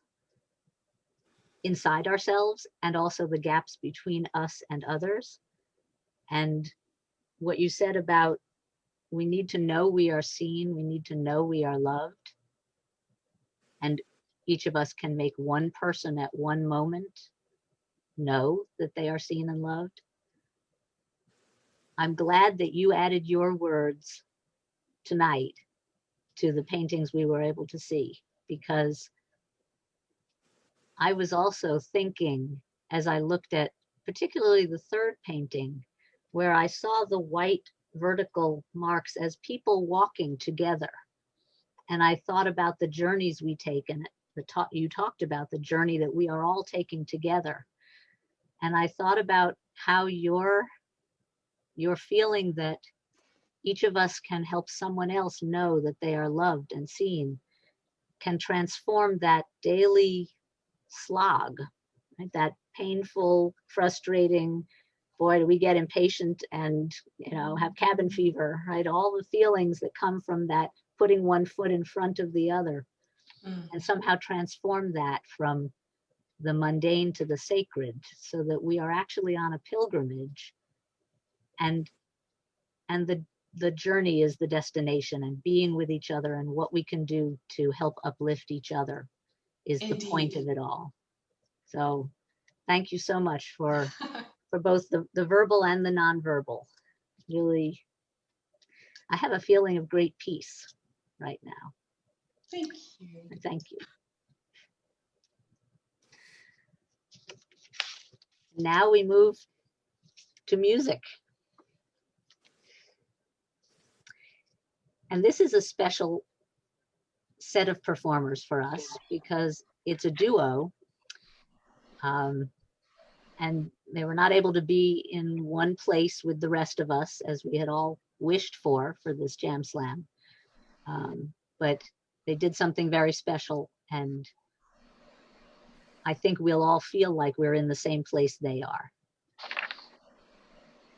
inside ourselves and also the gaps between us and others. And what you said about we need to know we are seen, we need to know we are loved, and each of us can make one person at one moment know that they are seen and loved. I'm glad that you added your words tonight to the paintings we were able to see, because I was also thinking, as I looked at particularly the third painting, where I saw the white vertical marks as people walking together. And I thought about the journeys we take, and you talked about the journey that we are all taking together. And I thought about how your feeling that each of us can help someone else know that they are loved and seen can transform that daily slog, right? That painful, frustrating, boy, do we get impatient and, have cabin fever, right? All the feelings that come from that, putting one foot in front of the other, and somehow transform that from the mundane to the sacred, so that we are actually on a pilgrimage, and the journey is the destination, and being with each other and what we can do to help uplift each other is the point of it all. So thank you so much for both the verbal and the nonverbal. Really, I have a feeling of great peace right now. Thank you. Thank you. Now we move to music. And this is a special set of performers for us because it's a duo. And they were not able to be in one place with the rest of us as we had all wished for this Jam Slam. But they did something very special, and I think we'll all feel like we're in the same place they are.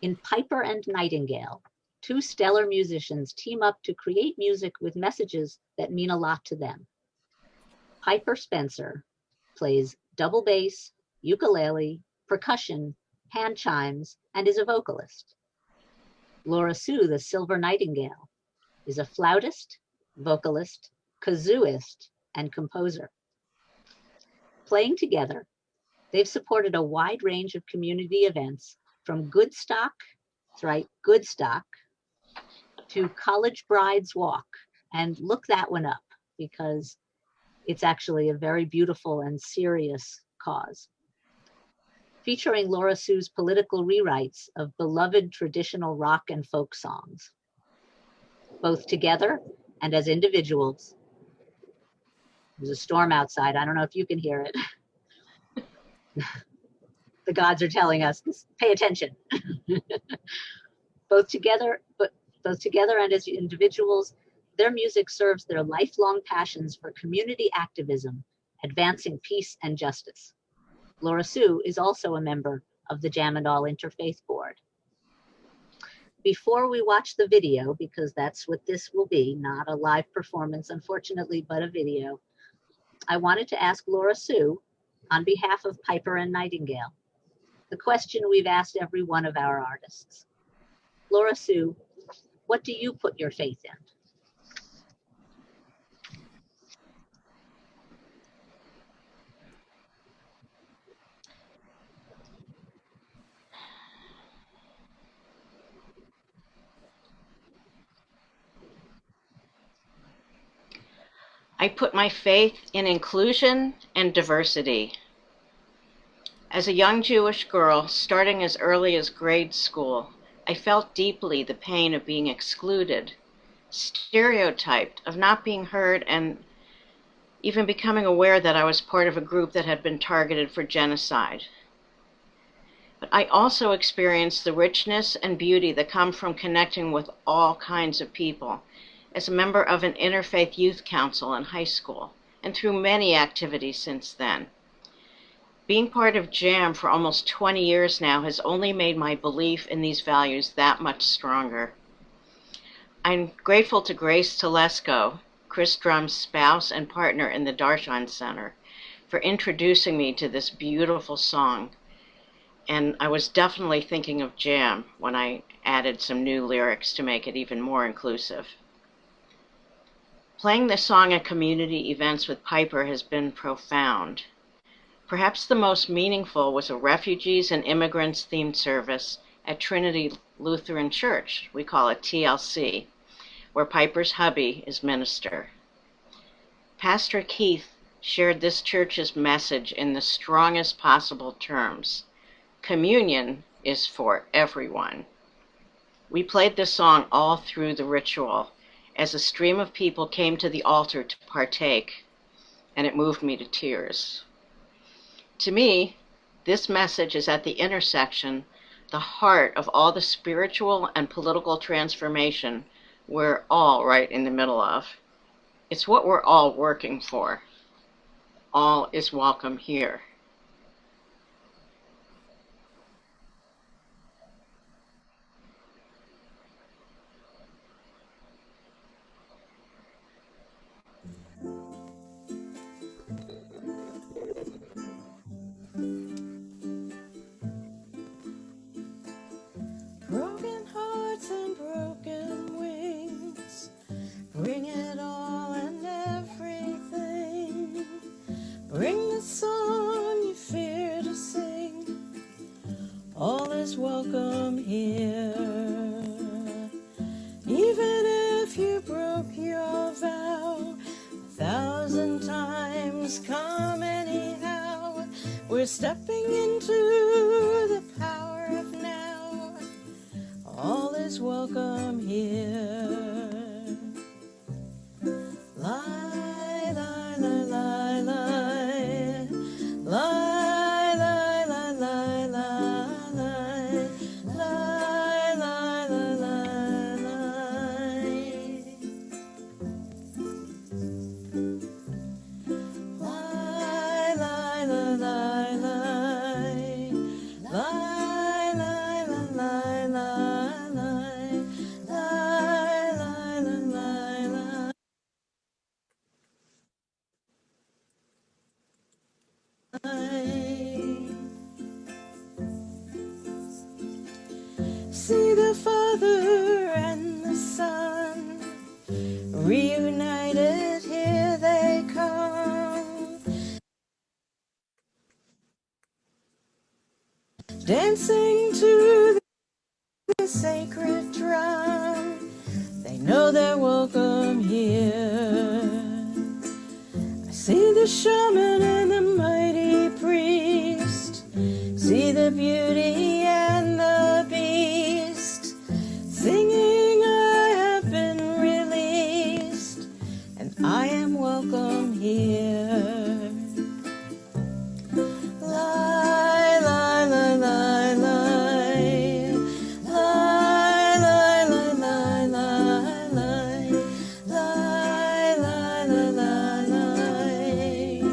In Piper and Nightingale, two stellar musicians team up to create music with messages that mean a lot to them. Piper Spencer plays double bass, ukulele, percussion, hand chimes, and is a vocalist. Laura Sue, the Silver Nightingale, is a flautist, vocalist, kazooist, and composer. Playing together, they've supported a wide range of community events, from Goodstock, that's right, Goodstock, to College Brides Walk. And look that one up, because it's actually a very beautiful and serious cause. Featuring Laura Sue's political rewrites of beloved traditional rock and folk songs. Both together and as individuals. There's a storm outside. I don't know if you can hear it. The gods are telling us, pay attention. Both together and as individuals, their music serves their lifelong passions for community activism, advancing peace and justice. Laura Sue is also a member of the Jam and ALL Interfaith Board. Before we watch the video, because that's what this will be, not a live performance, unfortunately, but a video, I wanted to ask Laura Sue, on behalf of Piper and Nightingale, the question we've asked every one of our artists. Laura Sue, what do you put your faith in? I put my faith in inclusion and diversity. As a young Jewish girl, starting as early as grade school, I felt deeply the pain of being excluded, stereotyped, of not being heard, and even becoming aware that I was part of a group that had been targeted for genocide. But I also experienced the richness and beauty that come from connecting with all kinds of people, as a member of an interfaith youth council in high school, and through many activities since then. Being part of JAM for almost 20 years now has only made my belief in these values that much stronger. I'm grateful to Grace Telesco, Chris Drum's spouse and partner in the Darshan Center, for introducing me to this beautiful song. And I was definitely thinking of Jam when I added some new lyrics to make it even more inclusive. Playing this song at community events with Piper has been profound. Perhaps the most meaningful was a refugees and immigrants themed service at Trinity Lutheran Church, we call it TLC, where Piper's hubby is minister. Pastor Keith shared this church's message in the strongest possible terms. Communion is for everyone. We played this song all through the ritual as a stream of people came to the altar to partake, and it moved me to tears. To me, this message is at the intersection, the heart of all the spiritual and political transformation we're all right in the middle of. It's what we're all working for. All is welcome here. Broken hearts and broken wings, bring it all and everything. Bring the song you fear to sing. All is welcome here. Even if you broke your vow 1,000 times, come anyhow. We're stepping into the power of now. All is welcome here. Lie, lie, lie, lie, lie. Lie, lie, lie, lie, lie, lie. Lie, lie, lie, lie, lie. Lie, lie, lie, lie, lie. Lie, lie, lie, lie, lie, lie. Lie, lie, lie, lie, lie. See the Father and the Son reunited, here they come, dancing to the sacred drum. They know they're welcome here. I see the shaman and the mighty priest, see the beauty and the beast, singing I have been released, and I am welcome here. Lie, lie, lie, lie, lie. Lie, lie, lie, lie, lie, lie. Lie, lie, lie, lie, lie.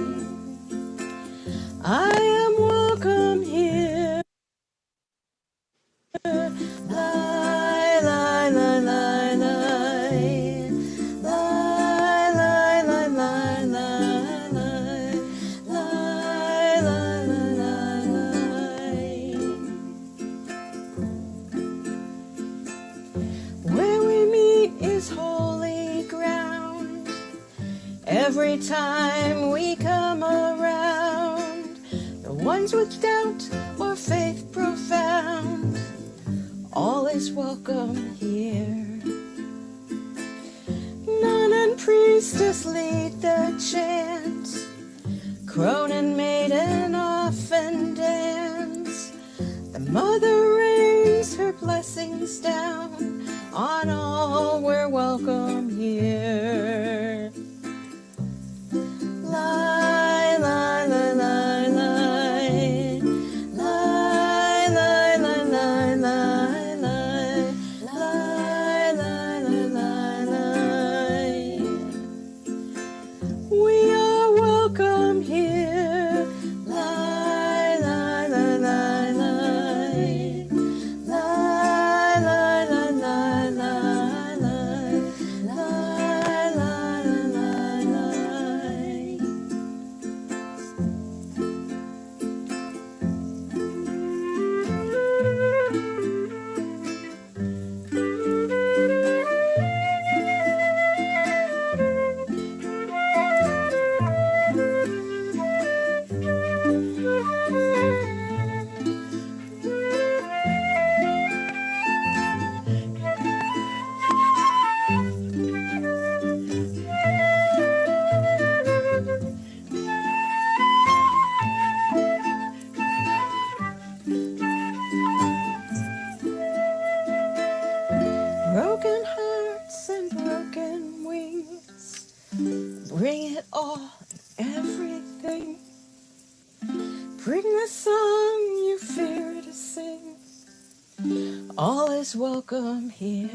I am welcome here. Lie, lie, lie, lie, lie. Lie, lie, lie, lie, lie, lie. Lie, lie, lie, lie, lie. Where we meet is holy ground. Every time we come around, the ones with doubt or faith profound, all is welcome here. Nun and priestess lead the chant, crone and maiden often dance. The mother rains her blessings down on all, we're welcome here. Lie, lie, lie, lie, lie. Lie, lie, lie, lie, lie, lie. Lie, lie, lie, lie, lie. We are welcome here. Lie, lie, lie, lie, lie. Lie, lie, lie, lie, lie, lie. Lie, lie, all is welcome here.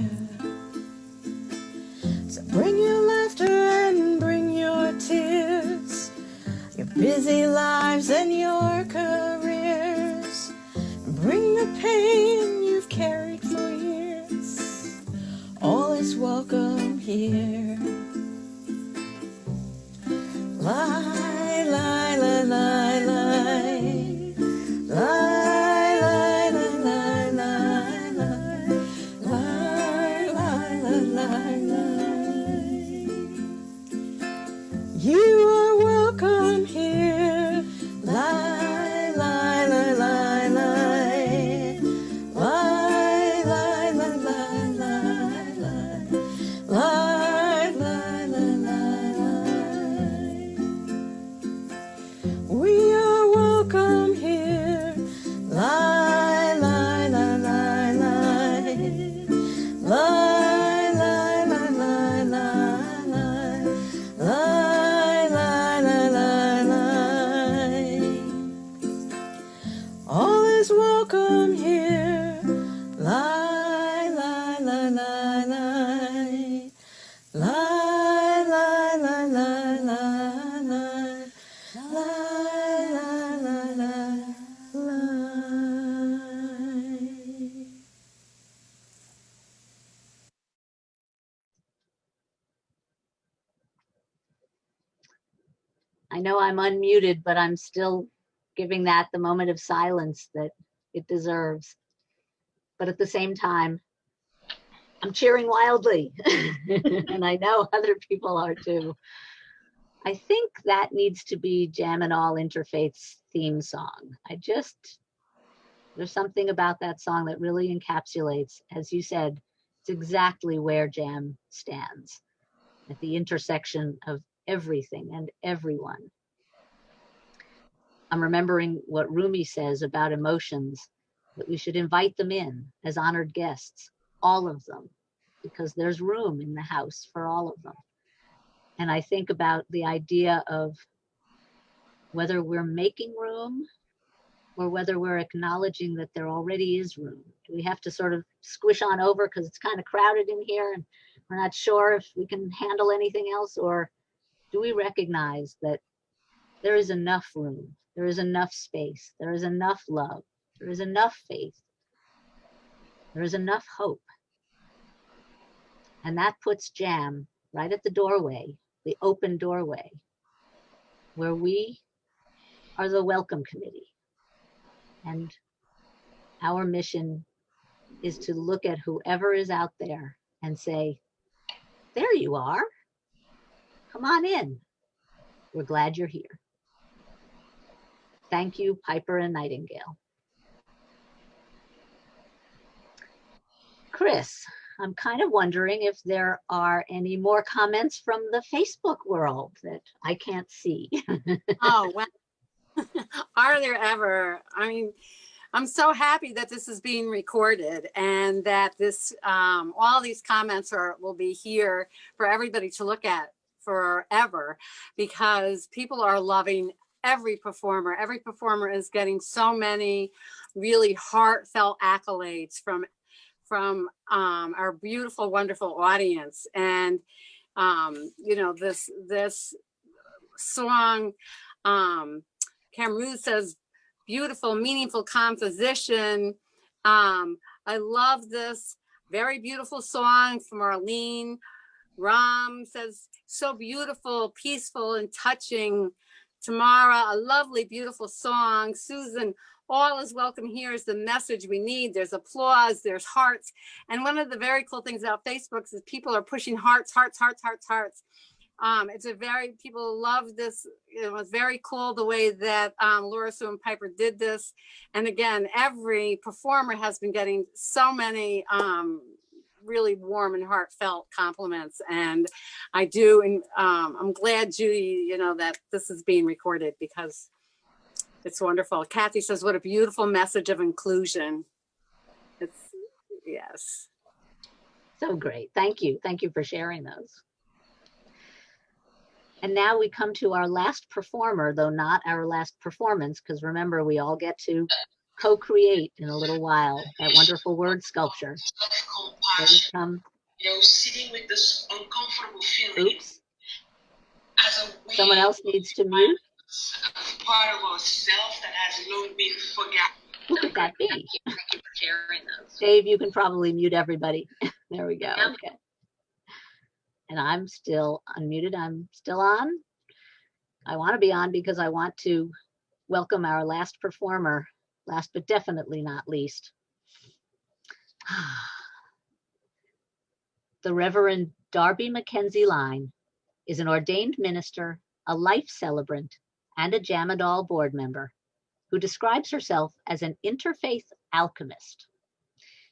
So bring your laughter and bring your tears, your busy lives and your careers. Bring the pain you've carried for years, all is welcome here. Lie, lie, lie, lie, lie, lie, lie, lie, lie, lie, lie, lie, lie. You are welcome here. Lie, lie, lie, lie, lie, lie, lie, lie, lie, lie, lie, lie, lie, lie. We are welcome here. Lie, lie, lie, lie, lie, lie, lie, lie, lie, lie, lie, lie, lie, lie. All is welcome here. Lie, lie, lie, lie, lie, lie, lie, lie, lie, lie, lie, lie, lie, lie, lie. I know I'm unmuted, but I'm still giving that the moment of silence that it deserves. But at the same time, I'm cheering wildly, and I know other people are too. I think that needs to be Jam and All Interfaith's theme song. There's something about that song that really encapsulates, as you said, it's exactly where Jam stands, at the intersection of everything and everyone. I'm remembering what Rumi says about emotions, that we should invite them in as honored guests, all of them, because there's room in the house for all of them. And I think about the idea of whether we're making room or whether we're acknowledging that there already is room. Do we have to sort of squish on over because it's kind of crowded in here and we're not sure if we can handle anything else? Or do we recognize that there is enough room, there is enough space, there is enough love, there is enough faith, there is enough hope? And that puts Jam right at the doorway, the open doorway, where we are the welcome committee. And our mission is to look at whoever is out there and say, there you are. Come on in. We're glad you're here. Thank you, Piper and Nightingale. Chris, I'm kind of wondering if there are any more comments from the Facebook world that I can't see. Oh, well, are there ever? I mean, I'm so happy that this is being recorded and that this, all these comments will be here for everybody to look at forever, because people are loving every performer. Every performer is getting so many really heartfelt accolades from our beautiful, wonderful audience. And you know, this song, Cameroon says, beautiful, meaningful composition. I love this very beautiful song from Arlene. Ram says, so beautiful, peaceful, and touching. Tamara, a lovely, beautiful song. Susan, all is welcome here is the message we need. There's applause, there's hearts. And one of the very cool things about Facebook is people are pushing hearts, hearts, hearts, hearts, hearts. People love this. It was very cool the way that Laura Sue and Piper did this. And again, every performer has been getting so many really warm and heartfelt compliments. And I do, and I'm glad, Judy, you know, that this is being recorded because it's wonderful. Kathy says, what a beautiful message of inclusion. It's, yes. So great. Thank you. Thank you for sharing those. And now we come to our last performer, though not our last performance, because remember, we all get to co-create in a little while that wonderful word sculpture that will come. Sitting with this uncomfortable feeling. Oops. Someone else needs to mute. Part of ourselves that has long been forgotten. Who could that be? Dave, you can probably mute everybody. There we go. Okay. And I'm still unmuted. I'm still on. I want to be on because I want to welcome our last performer, last but definitely not least. The Reverend Darby Mackenzie Line is an ordained minister, a life celebrant, and a Jamadal board member who describes herself as an interfaith alchemist.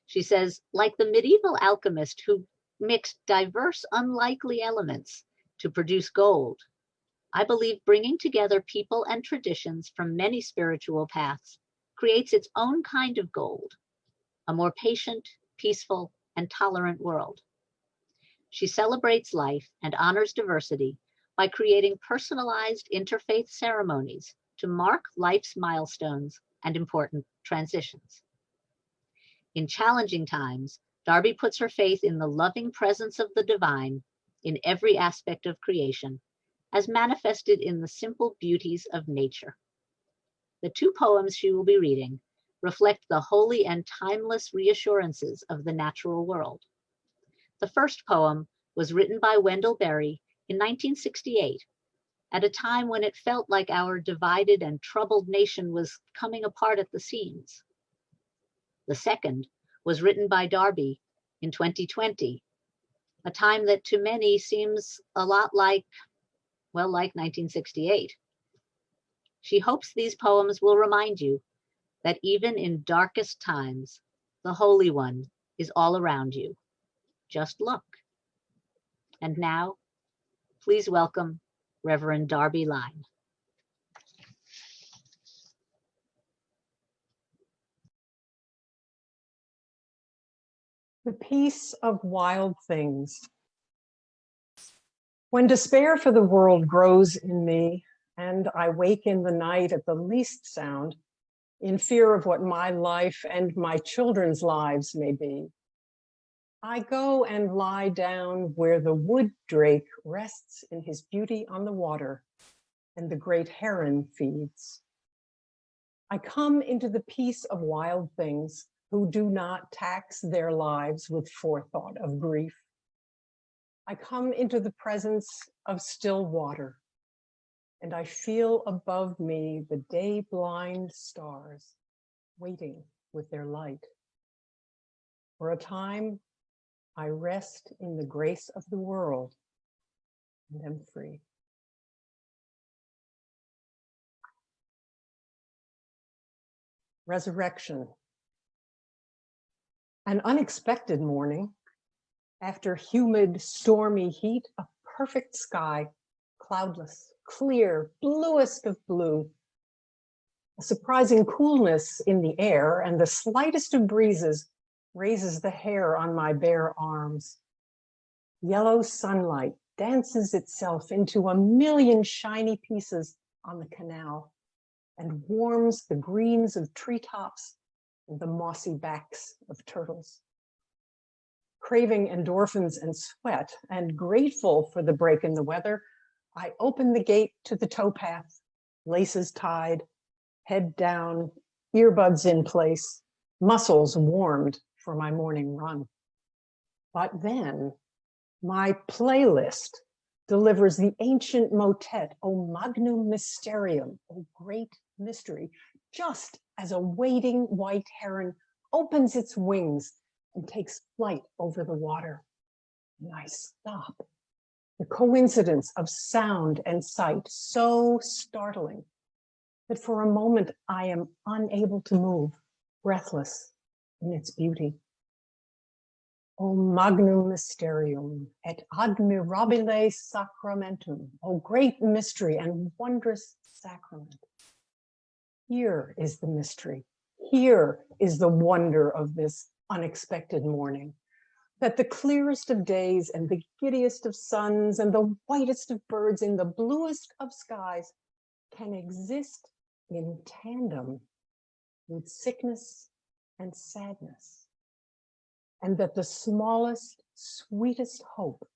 She says, like the medieval alchemist who mixed diverse, unlikely elements to produce gold, I believe bringing together people and traditions from many spiritual paths creates its own kind of gold, a more patient, peaceful, and tolerant world. She celebrates life and honors diversity by creating personalized interfaith ceremonies to mark life's milestones and important transitions. In challenging times, Darby puts her faith in the loving presence of the divine in every aspect of creation, as manifested in the simple beauties of nature. The two poems she will be reading reflect the holy and timeless reassurances of the natural world. The first poem was written by Wendell Berry in 1968, at a time when it felt like our divided and troubled nation was coming apart at the seams. The second was written by Darby in 2020, a time that to many seems a lot like, well, like 1968. She hopes these poems will remind you that even in darkest times, the Holy One is all around you. Just look. And now, please welcome Reverend Darby Line. The peace of wild things. When despair for the world grows in me, and I wake in the night at the least sound, in fear of what my life and my children's lives may be, I go and lie down where the wood drake rests in his beauty on the water, and the great heron feeds. I come into the peace of wild things who do not tax their lives with forethought of grief. I come into the presence of still water, and I feel above me the day-blind stars waiting with their light. For a time, I rest in the grace of the world and am free. Resurrection. An unexpected morning. After humid, stormy heat, a perfect sky, cloudless, clear, bluest of blue. A surprising coolness in the air, and the slightest of breezes raises the hair on my bare arms. Yellow sunlight dances itself into a million shiny pieces on the canal and warms the greens of treetops and the mossy backs of turtles. Craving endorphins and sweat, and grateful for the break in the weather, I open the gate to the towpath, laces tied, head down, earbuds in place, muscles warmed for my morning run. But then my playlist delivers the ancient motet, O Magnum Mysterium, O great mystery, just as a waiting white heron opens its wings and takes flight over the water. And I stop. The coincidence of sound and sight so startling that for a moment I am unable to move, breathless in its beauty. O Magnum Mysterium et admirabile sacramentum, O great mystery and wondrous sacrament. Here is the mystery. Here is the wonder of this unexpected morning, that the clearest of days and the giddiest of suns and the whitest of birds in the bluest of skies can exist in tandem with sickness and sadness, and that the smallest, sweetest hope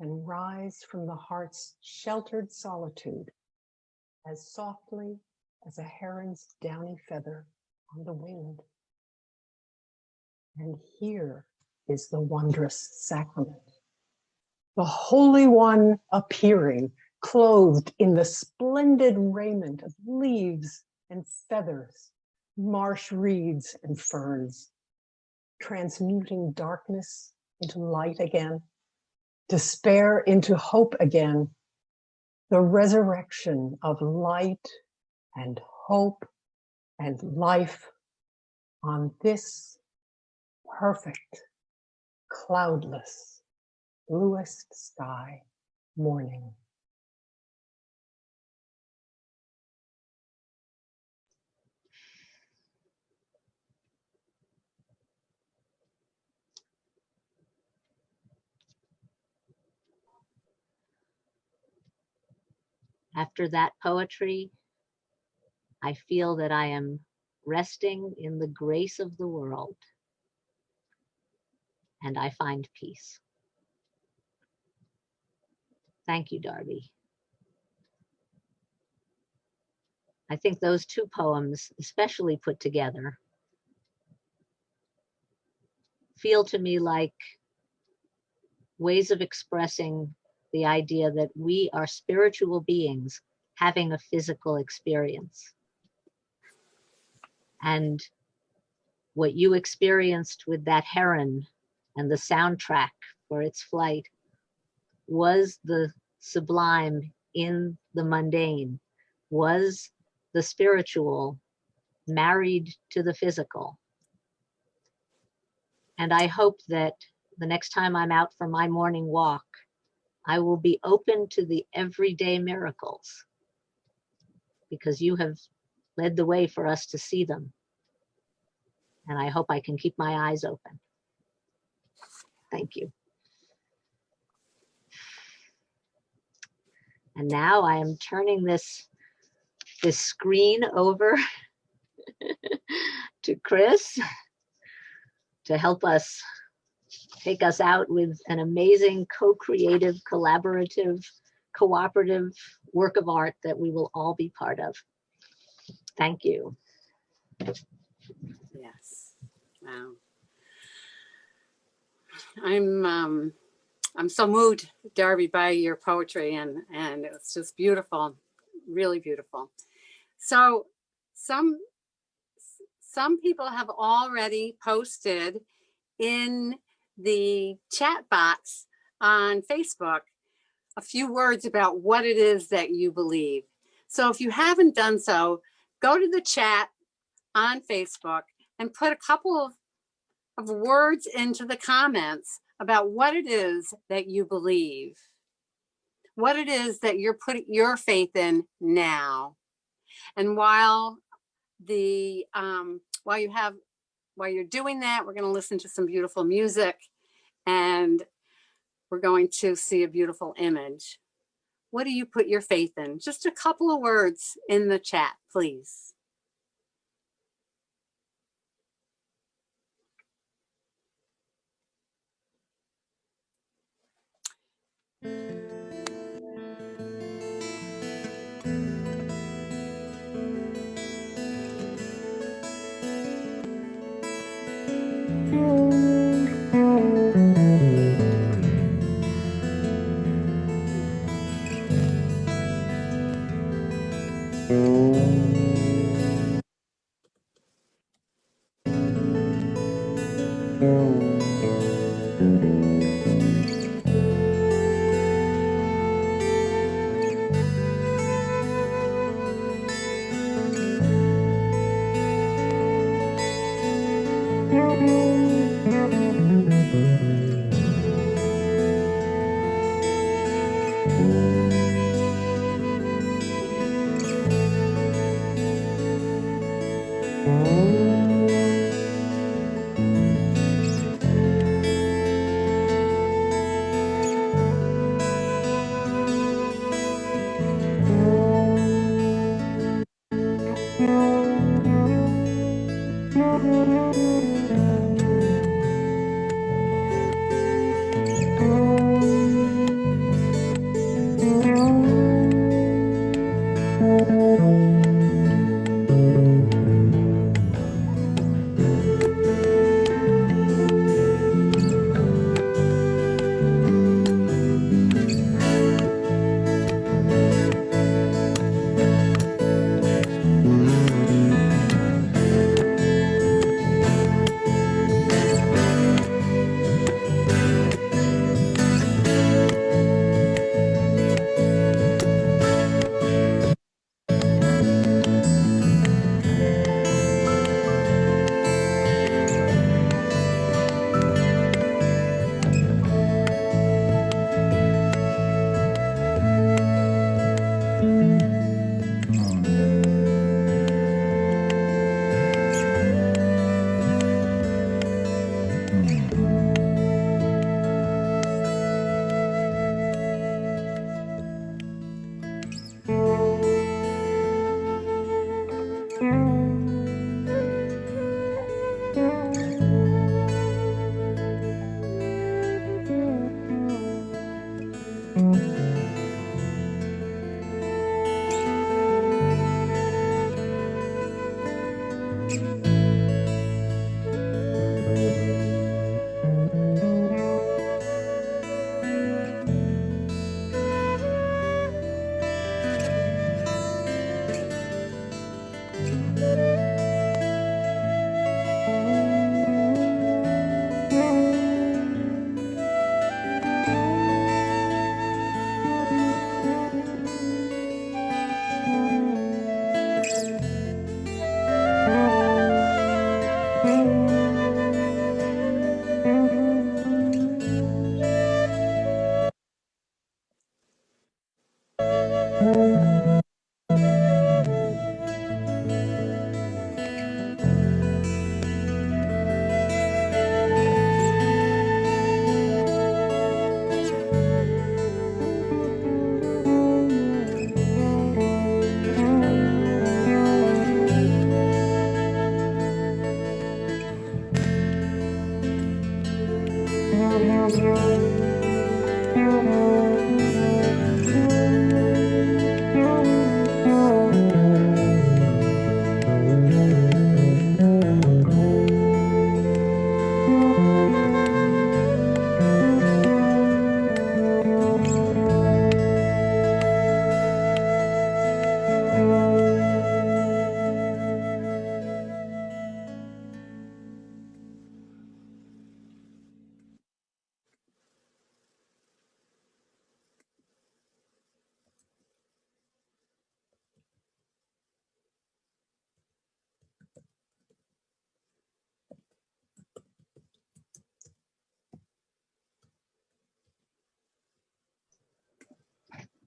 can rise from the heart's sheltered solitude as softly as a heron's downy feather on the wind. And here is the wondrous sacrament. The Holy One appearing, clothed in the splendid raiment of leaves and feathers, marsh reeds and ferns, transmuting darkness into light again, despair into hope again, the resurrection of light and hope and life on this perfect, cloudless, bluest sky morning. After that poetry, I feel that I am resting in the grace of the world, and I find peace. Thank you, Darby. I think those two poems, especially put together, feel to me like ways of expressing the idea that we are spiritual beings having a physical experience. And what you experienced with that heron and the soundtrack for its flight was the sublime in the mundane, was the spiritual married to the physical. And I hope that the next time I'm out for my morning walk, I will be open to the everyday miracles, because you have led the way for us to see them. And I hope I can keep my eyes open. Thank you. And now I am turning this screen over to Chris to help us take us out with an amazing co-creative, collaborative, cooperative work of art that we will all be part of. Thank you. Yes. Wow. I'm so moved, Darby, by your poetry, and it's just beautiful, really beautiful. So some people have already posted in the chat box on Facebook a few words about what it is that you believe. So if you haven't done so, go to the chat on Facebook and put a couple of words into the comments about what it is that you believe, what it is that you're putting your faith in now. And while you're doing that, we're going to listen to some beautiful music, and we're going to see a beautiful image. What do you put your faith in? Just a couple of words in the chat, please.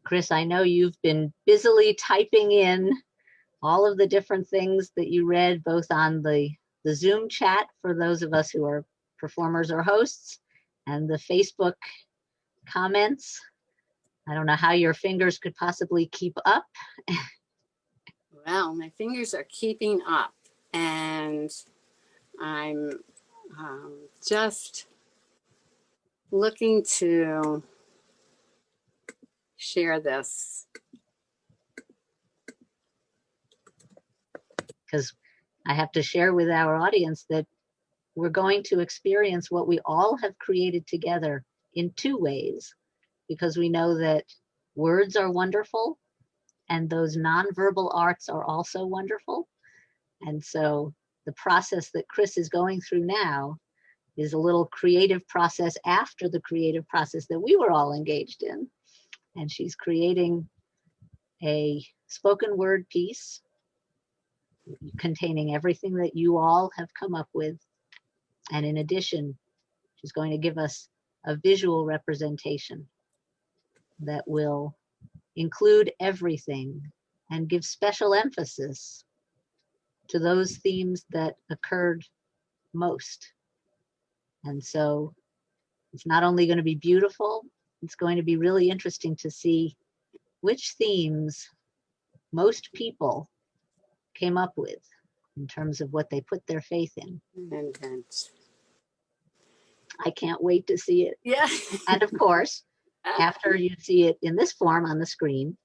Chris, I know you've been busily typing in all of the different things that you read, both on the Zoom chat for those of us who are performers or hosts, and the Facebook comments. I don't know how your fingers could possibly keep up. Well, my fingers are keeping up, and I'm just looking to share this. Because I have to share with our audience that we're going to experience what we all have created together in two ways, because we know that words are wonderful and those nonverbal arts are also wonderful. And so the process that Chris is going through now is a little creative process after the creative process that we were all engaged in. And she's creating a spoken word piece containing everything that you all have come up with. And in addition, she's going to give us a visual representation that will include everything and give special emphasis to those themes that occurred most. And so it's not only going to be beautiful, it's going to be really interesting to see which themes most people came up with in terms of what they put their faith in. And I can't wait to see it. yeah. And of course, after you see it in this form on the screen,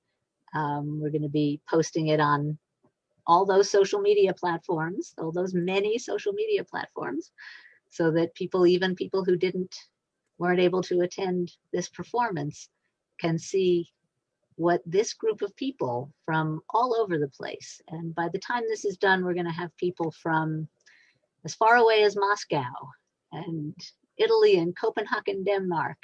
we're going to be posting it on all those social media platforms, all those many social media platforms, so that people, even people who weren't able to attend this performance, can see what this group of people from all over the place. And by the time this is done, we're going to have people from as far away as Moscow and Italy and Copenhagen, Denmark,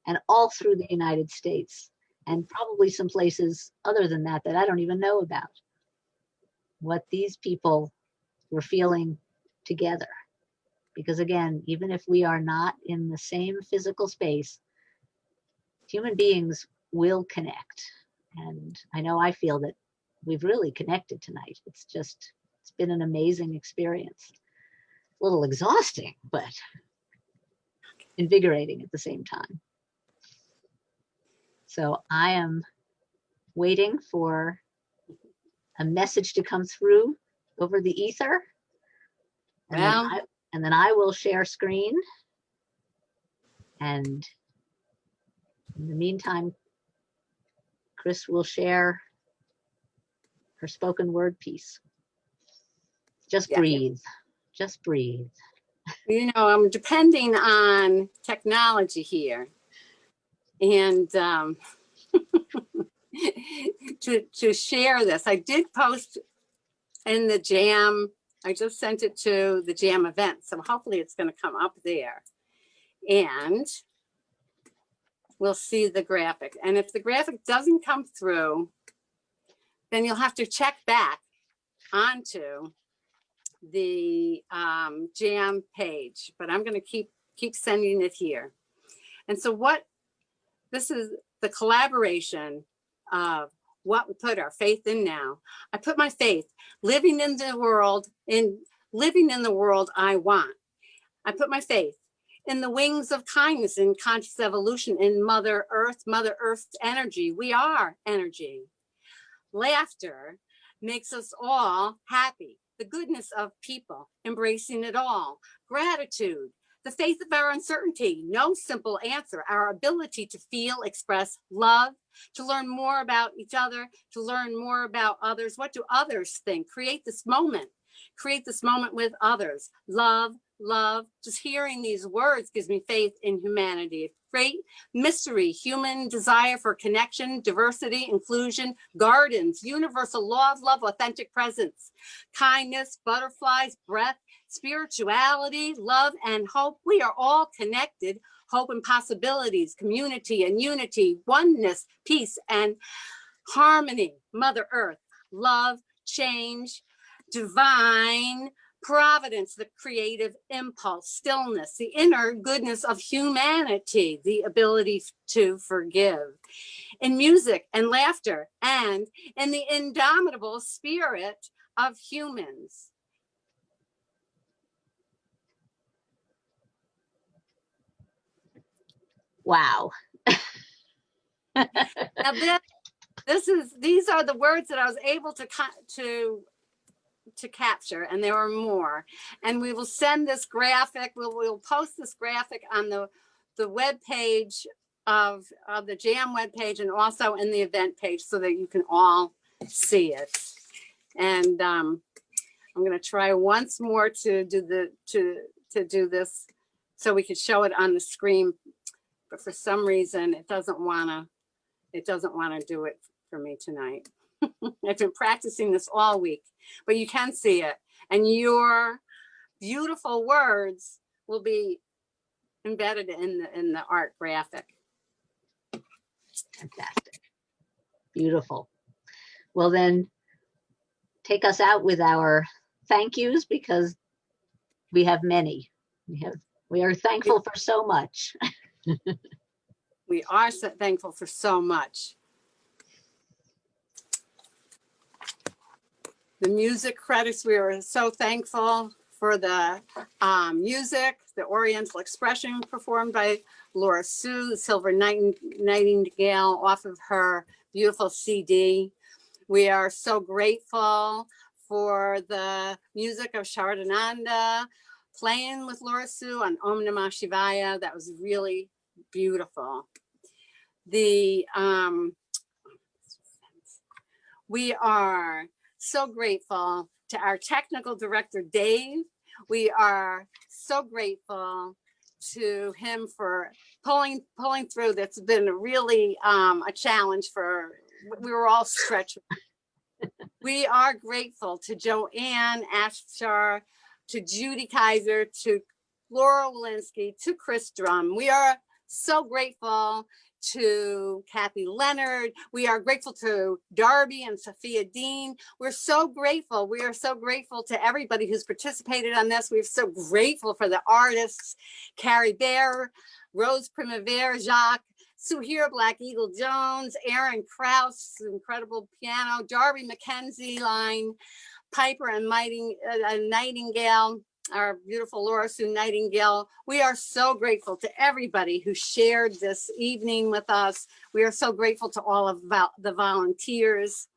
and all through the United States, and probably some places other than that that I don't even know about. What these people were feeling together. Because again, even if we are not in the same physical space, human beings will connect. And I know I feel that we've really connected tonight. It's been an amazing experience. A little exhausting, but invigorating at the same time. So I am waiting for a message to come through over the ether. And, Well, then I will share screen. And in the meantime, Chris will share her spoken word piece. Just breathe. Just breathe. You know, I'm depending on technology here. And to share this, I did post in the Jam. I just sent it to the Jam event. So hopefully it's going to come up there. And we'll see the graphic. And if the graphic doesn't come through, then you'll have to check back onto the Jam page. But I'm going to keep sending it here. And so this is the collaboration of what we put our faith in now. I put my faith living in the world I want. I put my faith in the wings of kindness, in conscious evolution, in Mother Earth's energy. We are energy. Laughter makes us all happy. The goodness of people, embracing it all. Gratitude, the faith of our uncertainty, no simple answer, our ability to feel, express love, to learn more about each other, to learn more about others. What do others think? Create this moment with others. Love, love, just hearing these words gives me faith in humanity. Great mystery, human desire for connection, diversity, inclusion, gardens, universal law of love, authentic presence, kindness, butterflies, breath, spirituality, love, and hope. We are all connected. Hope and possibilities, community and unity, oneness, peace and harmony, Mother Earth, love, change, divine providence, the creative impulse, stillness, the inner goodness of humanity, the ability to forgive, in music and laughter, and in the indomitable spirit of humans. Wow. Now these are the words that I was able to capture, and there are more. And we will send this graphic. We'll post this graphic on the web page of the JAM web page, and also in the event page, so that you can all see it. And I'm going to try once more to do this so we could show it on the screen. But for some reason, it doesn't want to do it for me tonight. I've been practicing this all week, but you can see it, and your beautiful words will be embedded in the art graphic. Fantastic. Beautiful. Well, then take us out with our thank yous, because we have many. We are thankful for so much. We are so thankful for so much. The music credits, we are so thankful for the music, the Oriental Expression performed by Laura Sue, the Silver Nightingale, off of her beautiful CD. We are so grateful for the music of Sharananda, playing with Laura Sue on Om Namah Shivaya. That was really beautiful. We are so grateful to our technical director, Dave. We are so grateful to him for pulling through. That's been really a challenge we were all stretched. We are grateful to Joanne Ashtar, to Judy Kaiser, to Laura Walensky, to Chris Drum. We are so grateful to Kathy Leonard. We are grateful to Darby and Sophia Dean. We're so grateful. We are so grateful to everybody who's participated on this. We're so grateful for the artists, Carrie Bear, Rose Primavera, Jacques, Suhir Black Eagle Jones, Aaron Krause, incredible piano, Darby McKenzie line, Piper and Nightingale, our beautiful Laura Sue Nightingale. We are so grateful to everybody who shared this evening with us. We are so grateful to all of the volunteers.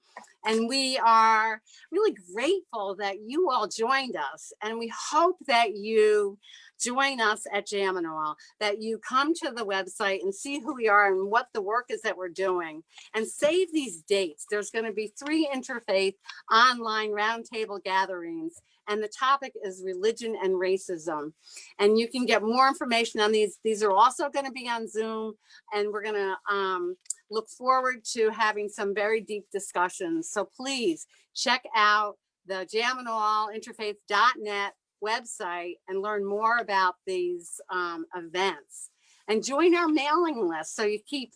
And we are really grateful that you all joined us. And we hope that you join us at Jamanol, that you come to the website and see who we are and what the work is that we're doing, and save these dates. There's going to be 3 interfaith online roundtable gatherings, and the topic is religion and racism. And you can get more information on these. These are also going to be on Zoom, and we're going to look forward to having some very deep discussions. So please check out the Jamanol interfaith.net website and learn more about these events, and join our mailing list so you keep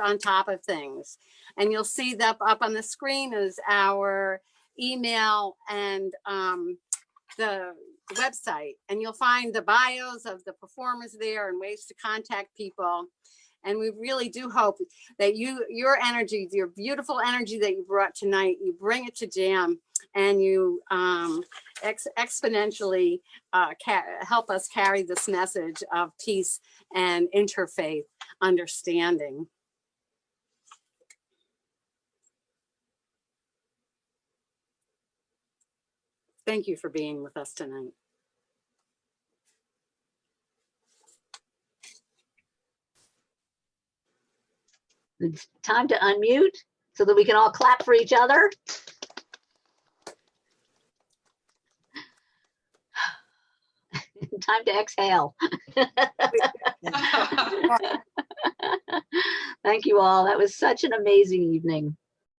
on top of things. And you'll see that up on the screen is our email and the website, and you'll find the bios of the performers there and ways to contact people. And we really do hope that your energy, your beautiful energy that you brought tonight, you bring it to Jam, and you exponentially help us carry this message of peace and interfaith understanding. Thank you for being with us tonight. It's time to unmute so that we can all clap for each other. Time to exhale. Thank you all. That was such an amazing evening.